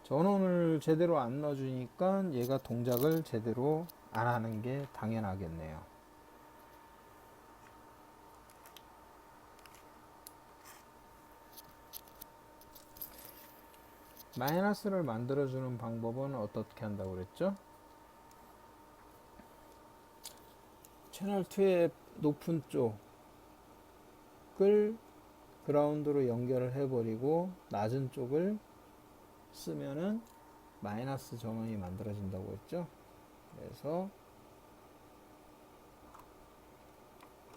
전원을 제대로 안 넣어주니까 얘가 동작을 제대로 안 하는 게 당연하겠네요. 마이너스를 만들어주는 방법은 어떻게 한다고 그랬죠? 채널 2의 높은 쪽을 그라운드로 연결을 해버리고 낮은 쪽을 쓰면은 마이너스 전원이 만들어진다고 했죠. 그래서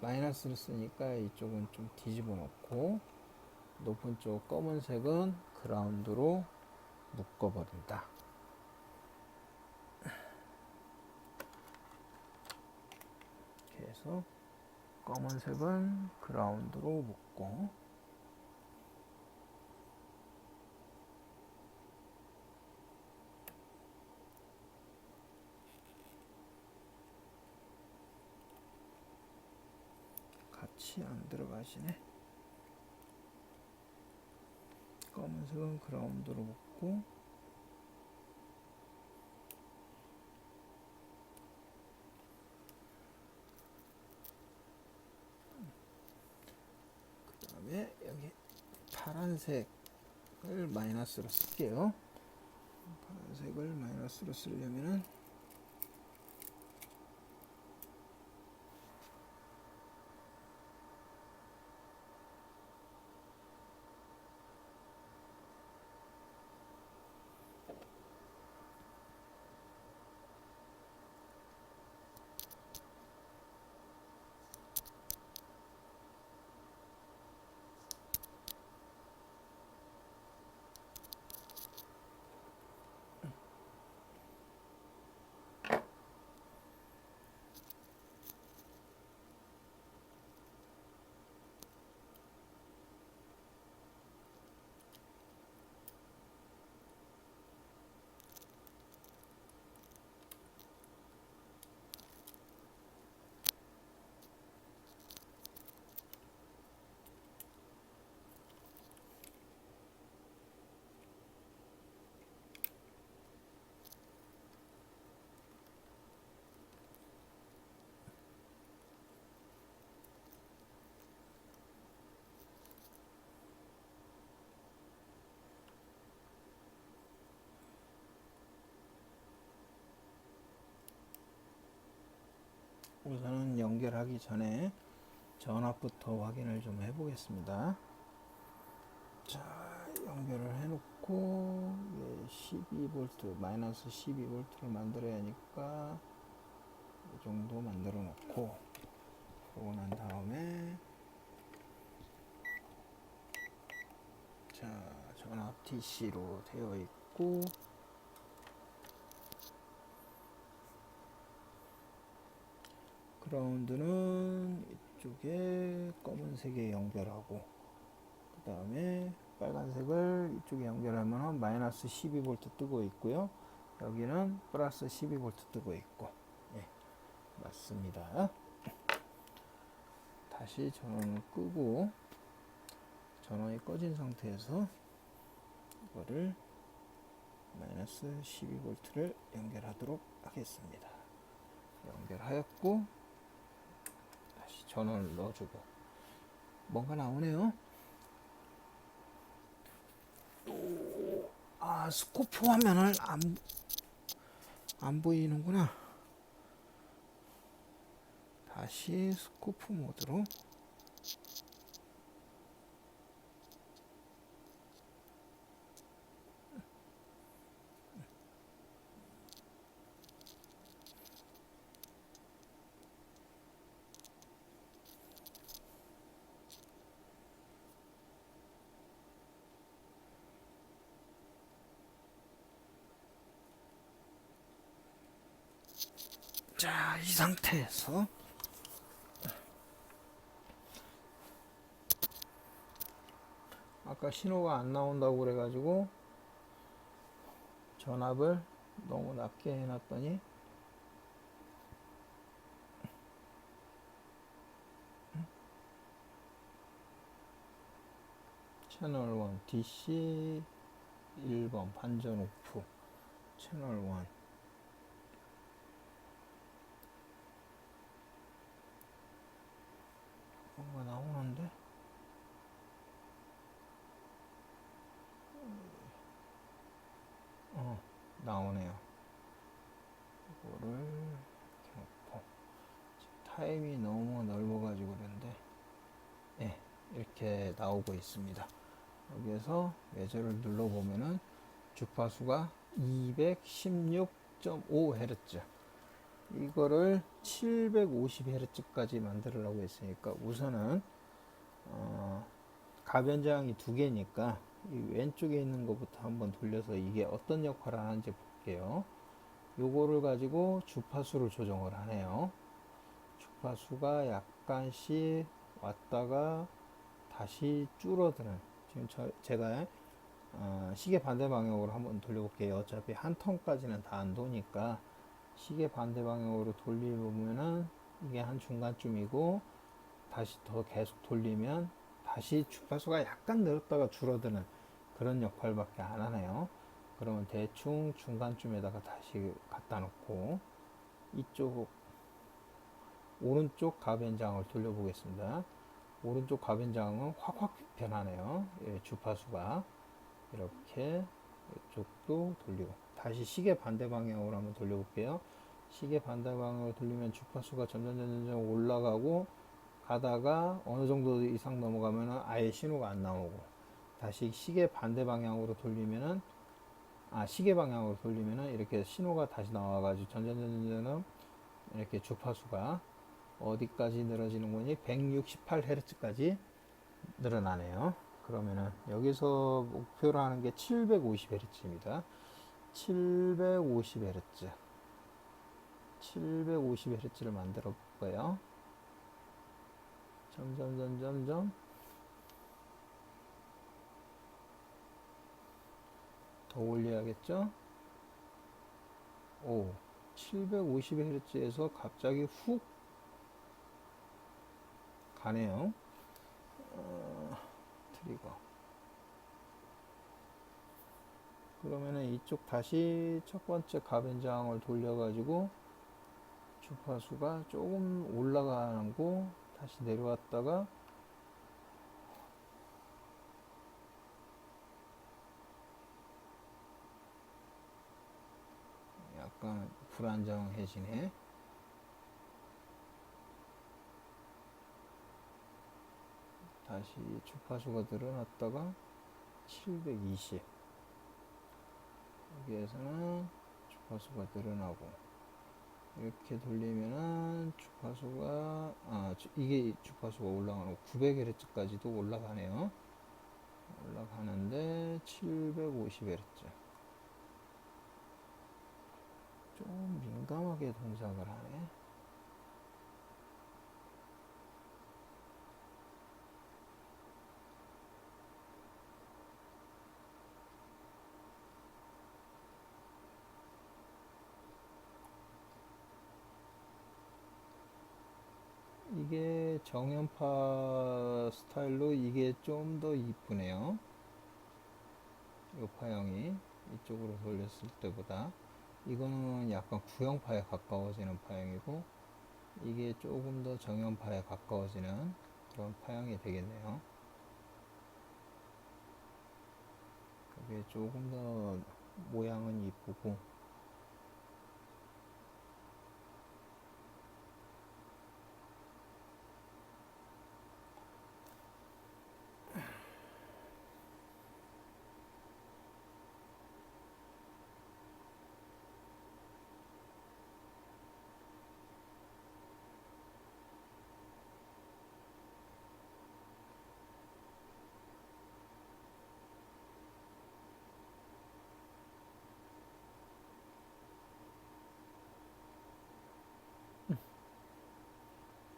마이너스를 쓰니까 이쪽은 좀 뒤집어 놓고 높은 쪽 검은색은 그라운드로 묶어버린다. 이렇게 해서 검은색은 그라운드로 묶고 같이 안 들어가시네. 검은색은 그라운드로 묶고 그 다음에 여기 파란색을 마이너스로 쓸게요. 파란색을 마이너스로 쓰려면은 우선은 연결하기 전에 전압부터 확인을 좀 해보겠습니다. 자, 연결을 해놓고 12V 마이너스 12V를 만들어야 하니까 이 정도 만들어 놓고 그러고 난 다음에 자, 전압 DC로 되어 있고 그라운드는 이쪽에 검은색에 연결하고 그 다음에 빨간색을 이쪽에 연결하면 마이너스 12V 뜨고 있고요. 여기는 플러스 12V 뜨고 있고 예, 맞습니다. 다시 전원을 끄고 전원이 꺼진 상태에서 이거를 마이너스 12V를 연결하도록 하겠습니다. 연결하였고 다시 전원을 넣어주고 뭔가 나오네요. 아, 스코프 화면을 안 보이는구나. 다시 스코프 모드로 자, 이 상태에서 아까 신호가 안 나온다고 그래가지고 전압을 너무 낮게 해놨더니 채널 1 DC 1번 반전 오프 채널 1 뭔가 나오는데 타임이 너무 넓어가지고 그런데 예, 이렇게 나오고 있습니다. 여기에서 매저를 눌러보면은 주파수가 216.5Hz, 이거를 750Hz까지 만들려고 했으니까 우선은 가변장이 두 개니까 이 왼쪽에 있는 것부터 한번 돌려서 이게 어떤 역할을 하는지 볼게요. 요거를 가지고 주파수를 조정을 하네요. 주파수가 약간씩 왔다가 다시 줄어드는, 지금 제가 시계 반대 방향으로 한번 돌려볼게요. 어차피 한 턴까지는 다 안 도니까 시계 반대 방향으로 돌리면은 이게 한 중간쯤이고, 다시 더 계속 돌리면 다시 주파수가 약간 늘었다가 줄어드는 그런 역할밖에 안 하네요. 그러면 대충 중간쯤에다가 다시 갖다 놓고 이쪽 오른쪽 가변장을 돌려보겠습니다. 오른쪽 가변장은 확확 변하네요. 예, 주파수가 이렇게 이쪽도 돌리고, 다시 시계 반대 방향으로 한번 돌려볼게요. 시계 반대 방향으로 돌리면 주파수가 점점 올라가고, 가다가 어느 정도 이상 넘어가면은 아예 신호가 안 나오고, 다시 시계 반대 방향으로 돌리면은 시계 방향으로 돌리면은 이렇게 신호가 다시 나와가지고 점점 이렇게 주파수가 어디까지 늘어지는 거니? 168Hz까지 늘어나네요. 그러면은 여기서 목표로 하는 게 750Hz입니다. 750Hz. 750Hz를 만들어 볼까요? 점점 더 올려야겠죠? 오, 750Hz에서 갑자기 훅 가네요. 트리거. 그러면은 이쪽 다시 첫 번째 가변장을 돌려가지고 주파수가 조금 올라가는 거 다시 내려왔다가 약간 불안정해지네. 다시 주파수가 늘어났다가 720, 여기에서는 주파수가 늘어나고, 이렇게 돌리면은 주파수가 이게 주파수가 올라가고 900Hz까지도 올라가네요. 올라가는데 750Hz. 좀 민감하게 동작을 하네. 이게 정연파 스타일로 이게 좀 더 이쁘네요. 이 파형이 이쪽으로 돌렸을 때보다, 이거는 약간 구형파에 가까워지는 파형이고, 이게 조금 더 정연파에 가까워지는 그런 파형이 되겠네요. 그게 조금 더 모양은 이쁘고,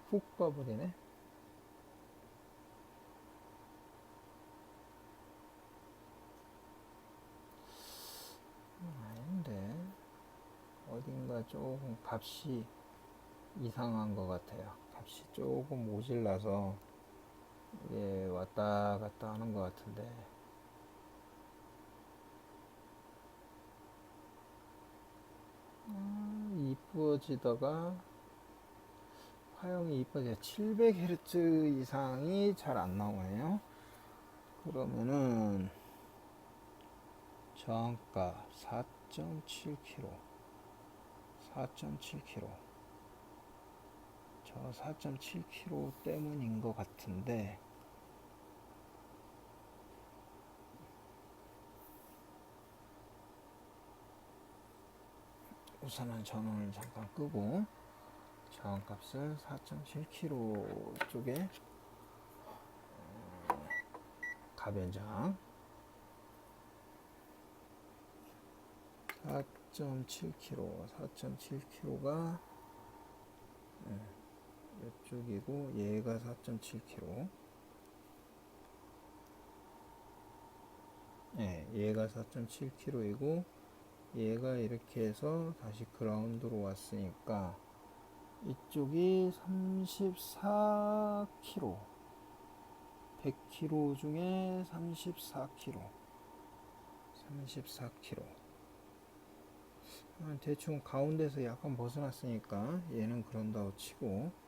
훅 가버리네. 아닌데, 어딘가 조금 값이 이상한 것 같아요. 값이 조금 모질라서 이게 왔다 갔다 하는 것 같은데, 이쁘어지다가 화형이 이뻐져 700Hz 이상이 잘 안 나오네요. 그러면은 저항가 4.7kg, 4.7kg 저 4.7kg 때문인 것 같은데, 우선은 전원을 잠깐 끄고 저항값을 4.7kg 쪽에 가변장 4.7kg 4.7kg가 이쪽이고 얘가 4.7kg 얘가 4.7kg이고 얘가 이렇게 해서 다시 그라운드로 왔으니까 이쪽이 34kg 100kg 중에 34kg 대충 가운데서 약간 벗어났으니까 얘는 그런다고 치고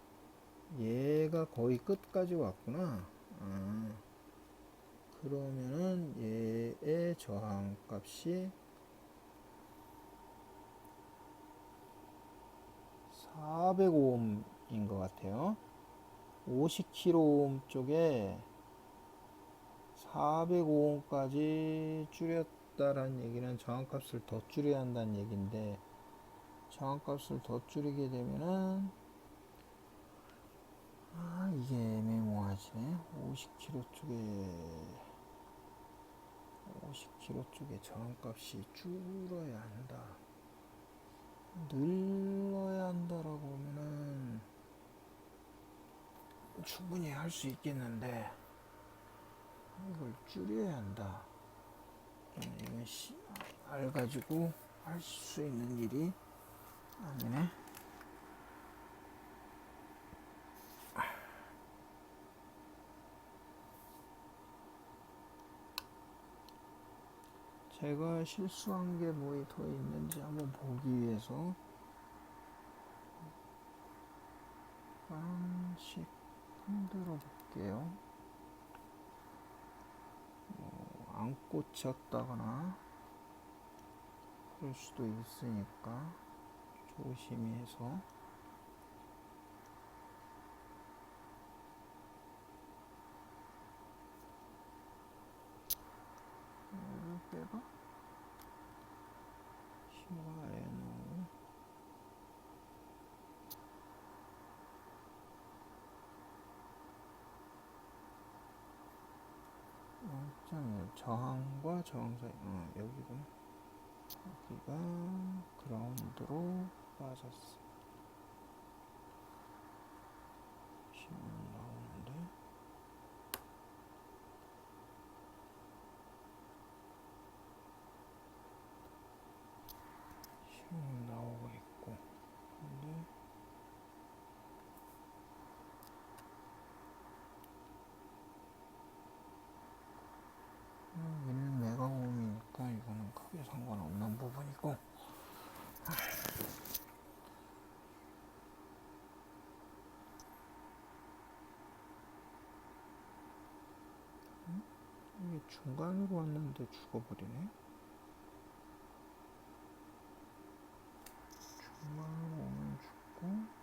얘가 거의 끝까지 왔구나. 그러면은 얘의 저항값이 400ohm인 것 같아요. 50kΩ 쪽에 400ohm까지 줄였다라는 얘기는 저항값을 더 줄여야 한다는 얘기인데, 저항값을 더 줄이게 되면은 이게 애매모호하지네. 50kg 쪽에 저항값이 줄어야 한다, 늘어야 한다라고 하면은 충분히 할 수 있겠는데, 이걸 줄여야 한다. 이건 알 가지고 할 수 있는 일이 아니네. 제가 실수한 게 뭐 더 있는지 한번 보기 위해서 약간씩 흔들어 볼게요. 안 꽂혔다거나 그럴 수도 있으니까 조심히 해서. 이걸 빼봐. 힘과 NO. 저항과 저항 사이. 여기구나. 여기가 그라운드로 빠졌어. 힘은 나오는데. 힘은 나오고 있고. 근데 얘는 메가옴이니까 이거는 크게 상관없는 부분이고, 이게 중간으로 왔는데 죽어버리네. 중간으로 오면 죽고,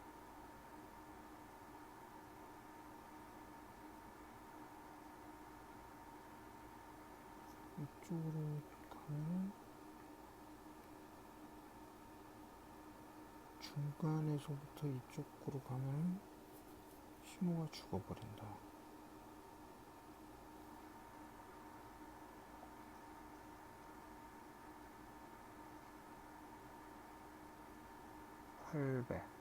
이쪽으로 가면 중간에서부터 이쪽으로 가면 심호가 죽어버린다. (800)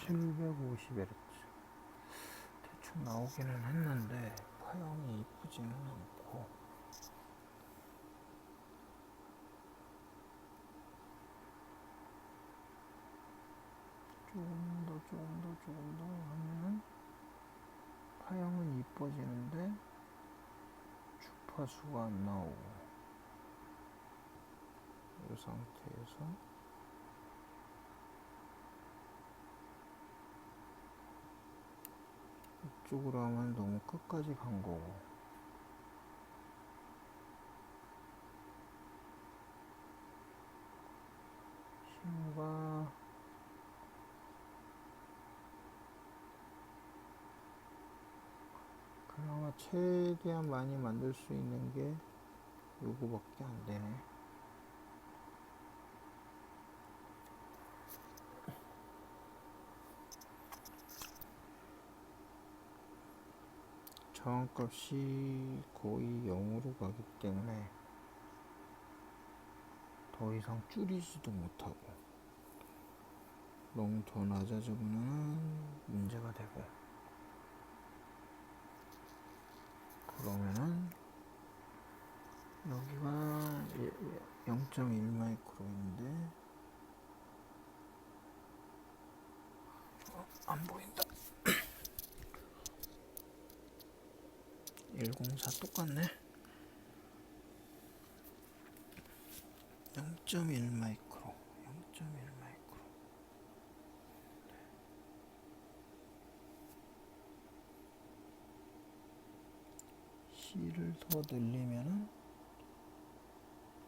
750Hz 대충 나오기는 했는데 파형이 이쁘지는 않고, 조금 더 하면 파형은 이뻐지는데 주파수가 안 나오고, 이 상태에서 이쪽으로 하면 너무 끝까지 간 거고, 여기다가 그나마 최대한 많이 만들 수 있는 게 요거밖에 안 되네. 저항값이 거의 0으로 가기 때문에 더 이상 줄이지도 못하고 너무 더 낮아지면 문제가 되고, 그러면은 여기가 0.1 마이크로인데 안 보인다. 104 똑같네. 0.1 마이크로, 0.1 마이크로. C를 더 늘리면은,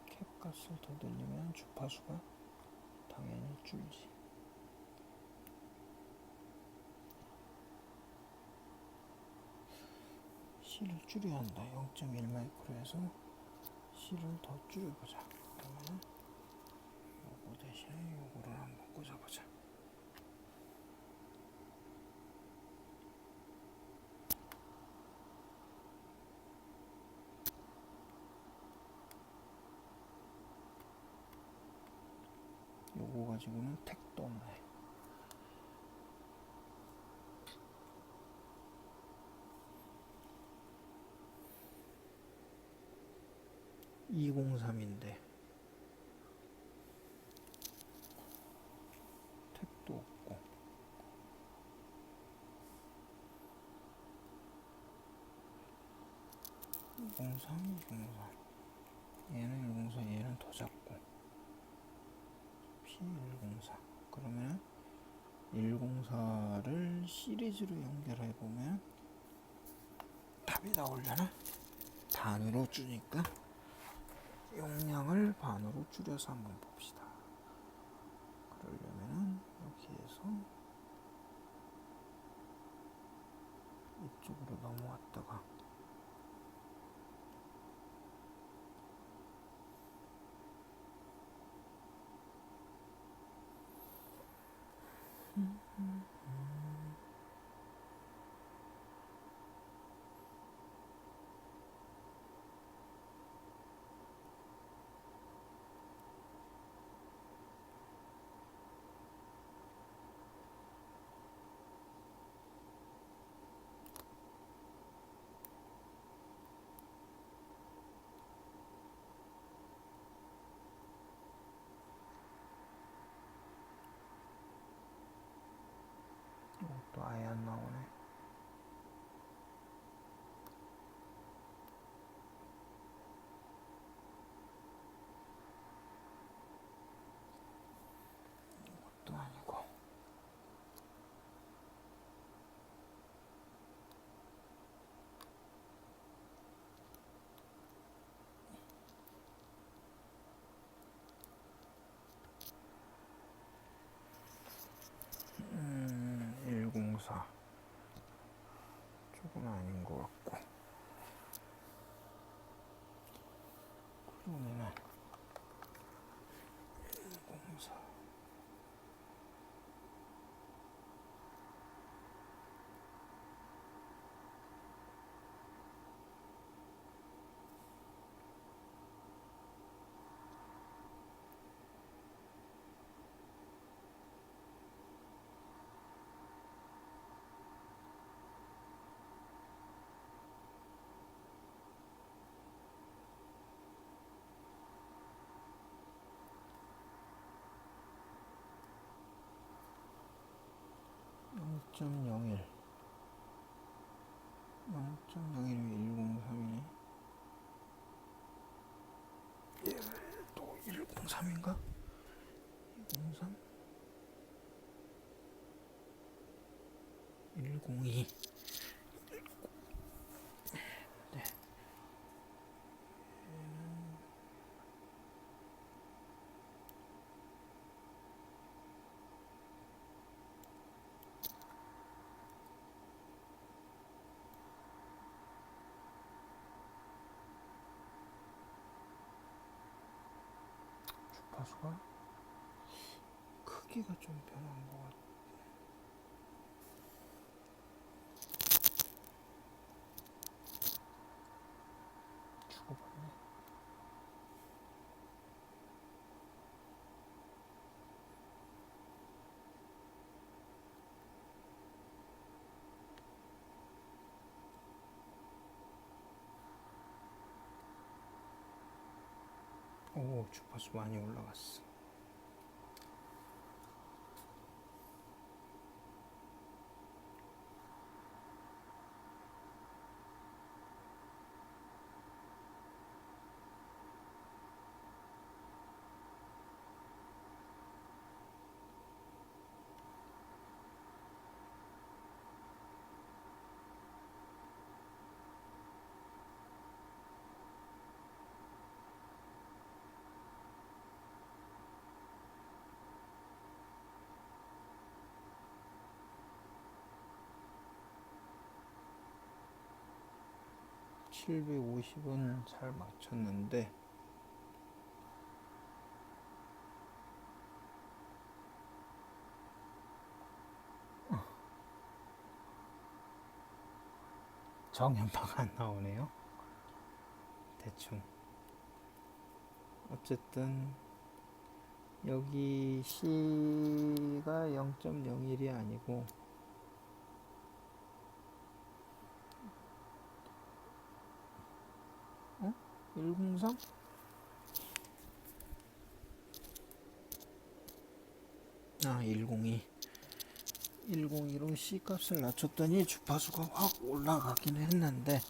캡 값을 더 늘리면 주파수가 당연히 줄지. C를 줄여야 한다. 0.1 마이크로에서 C를 더 줄여보자. 그러면 요거 대신에 요거를 한번 꽂아보자. 요거 가지고는 택도 없네. (203인데) 택도 없고, (203) 얘는 104, 얘는 더 작고, P104. 그러면 104를 시리즈로 연결해보면 답이 나오려나? 반으로 주니까 용량을 반으로 줄여서 한번 봅시다. 그러려면은 여기에서 이쪽으로 넘어왔다가 또 아예 안 나오네. 이것도 아니고. 음, 104 조금 아닌 것 같고. 그러면은 104 0.01 0.01이 103이네. 얘를 또 103인가? 103? 102. 네. 주파수가 크기가 좀 변한 것 같아. 죽어버리네. 오, 주파수 많이 올라갔어. (750은) 잘 맞췄는데 정연파가 안 나오네요. 대충. 어쨌든 여기 C가 0.01이 아니고 103? 102. 102로 C 값을 낮췄더니 주파수가 확 올라가긴 했는데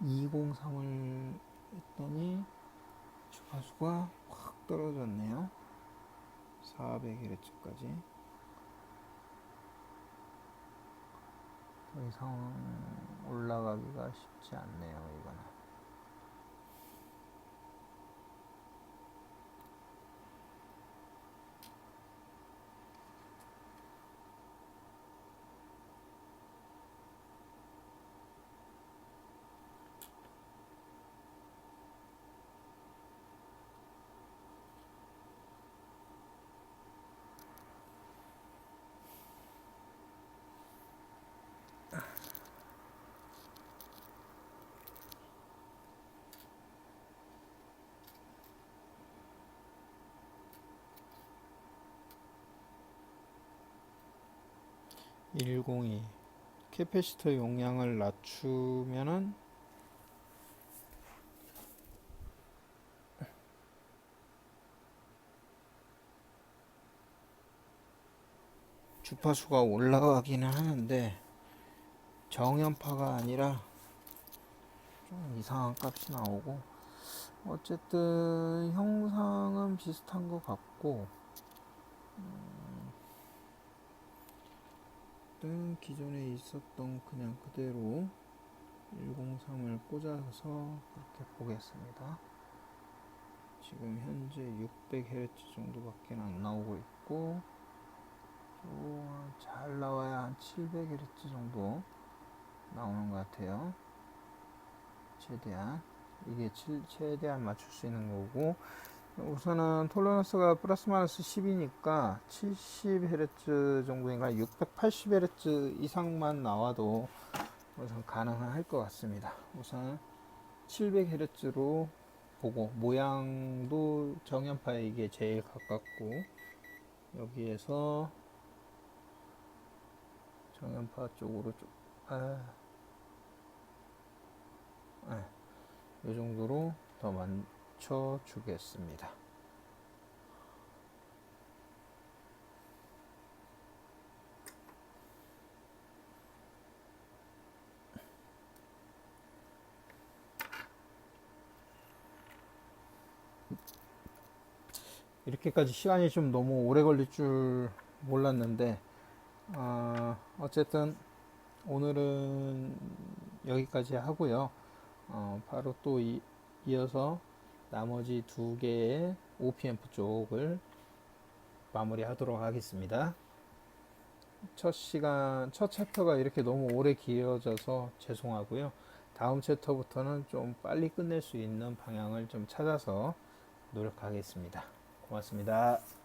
(203을) 했더니 주파수가 확 떨어졌네요. 400Hz까지. 더 이상 올라가기가 쉽지 않네요, 이거는. (102) 캐패시터 용량을 낮추면은 주파수가 올라가기는 하는데 정연파가 아니라 좀 이상한 값이 나오고, 어쨌든 형상은 비슷한 것 같고, 기존에 있었던 그냥 그대로 103을 꽂아서 그렇게 보겠습니다. 지금 현재 600Hz 정도밖에 안 나오고 있고, 잘 나와야 한 700Hz 정도 나오는 것 같아요. 최대한 이게 최대한 맞출 수 있는 거고, 우선은 톨러런스가 플러스 마이너스 10이니까 70Hz 정도인가 680Hz 이상만 나와도 우선 가능할 것 같습니다. 우선 700Hz로 보고, 모양도 정연파에 이게 제일 가깝고, 여기에서 정연파 쪽으로 이 정도로 더 맞춰 주겠습니다. 이렇게까지 시간이 좀 너무 오래 걸릴 줄 몰랐는데, 어쨌든 오늘은 여기까지 하고요. 바로 또 이어서 나머지 두 개의 OPMP 쪽을 마무리하도록 하겠습니다. 첫 챕터가 이렇게 너무 오래 길어져서 죄송하고요. 다음 챕터부터는 좀 빨리 끝낼 수 있는 방향을 좀 찾아서 노력하겠습니다. 고맙습니다.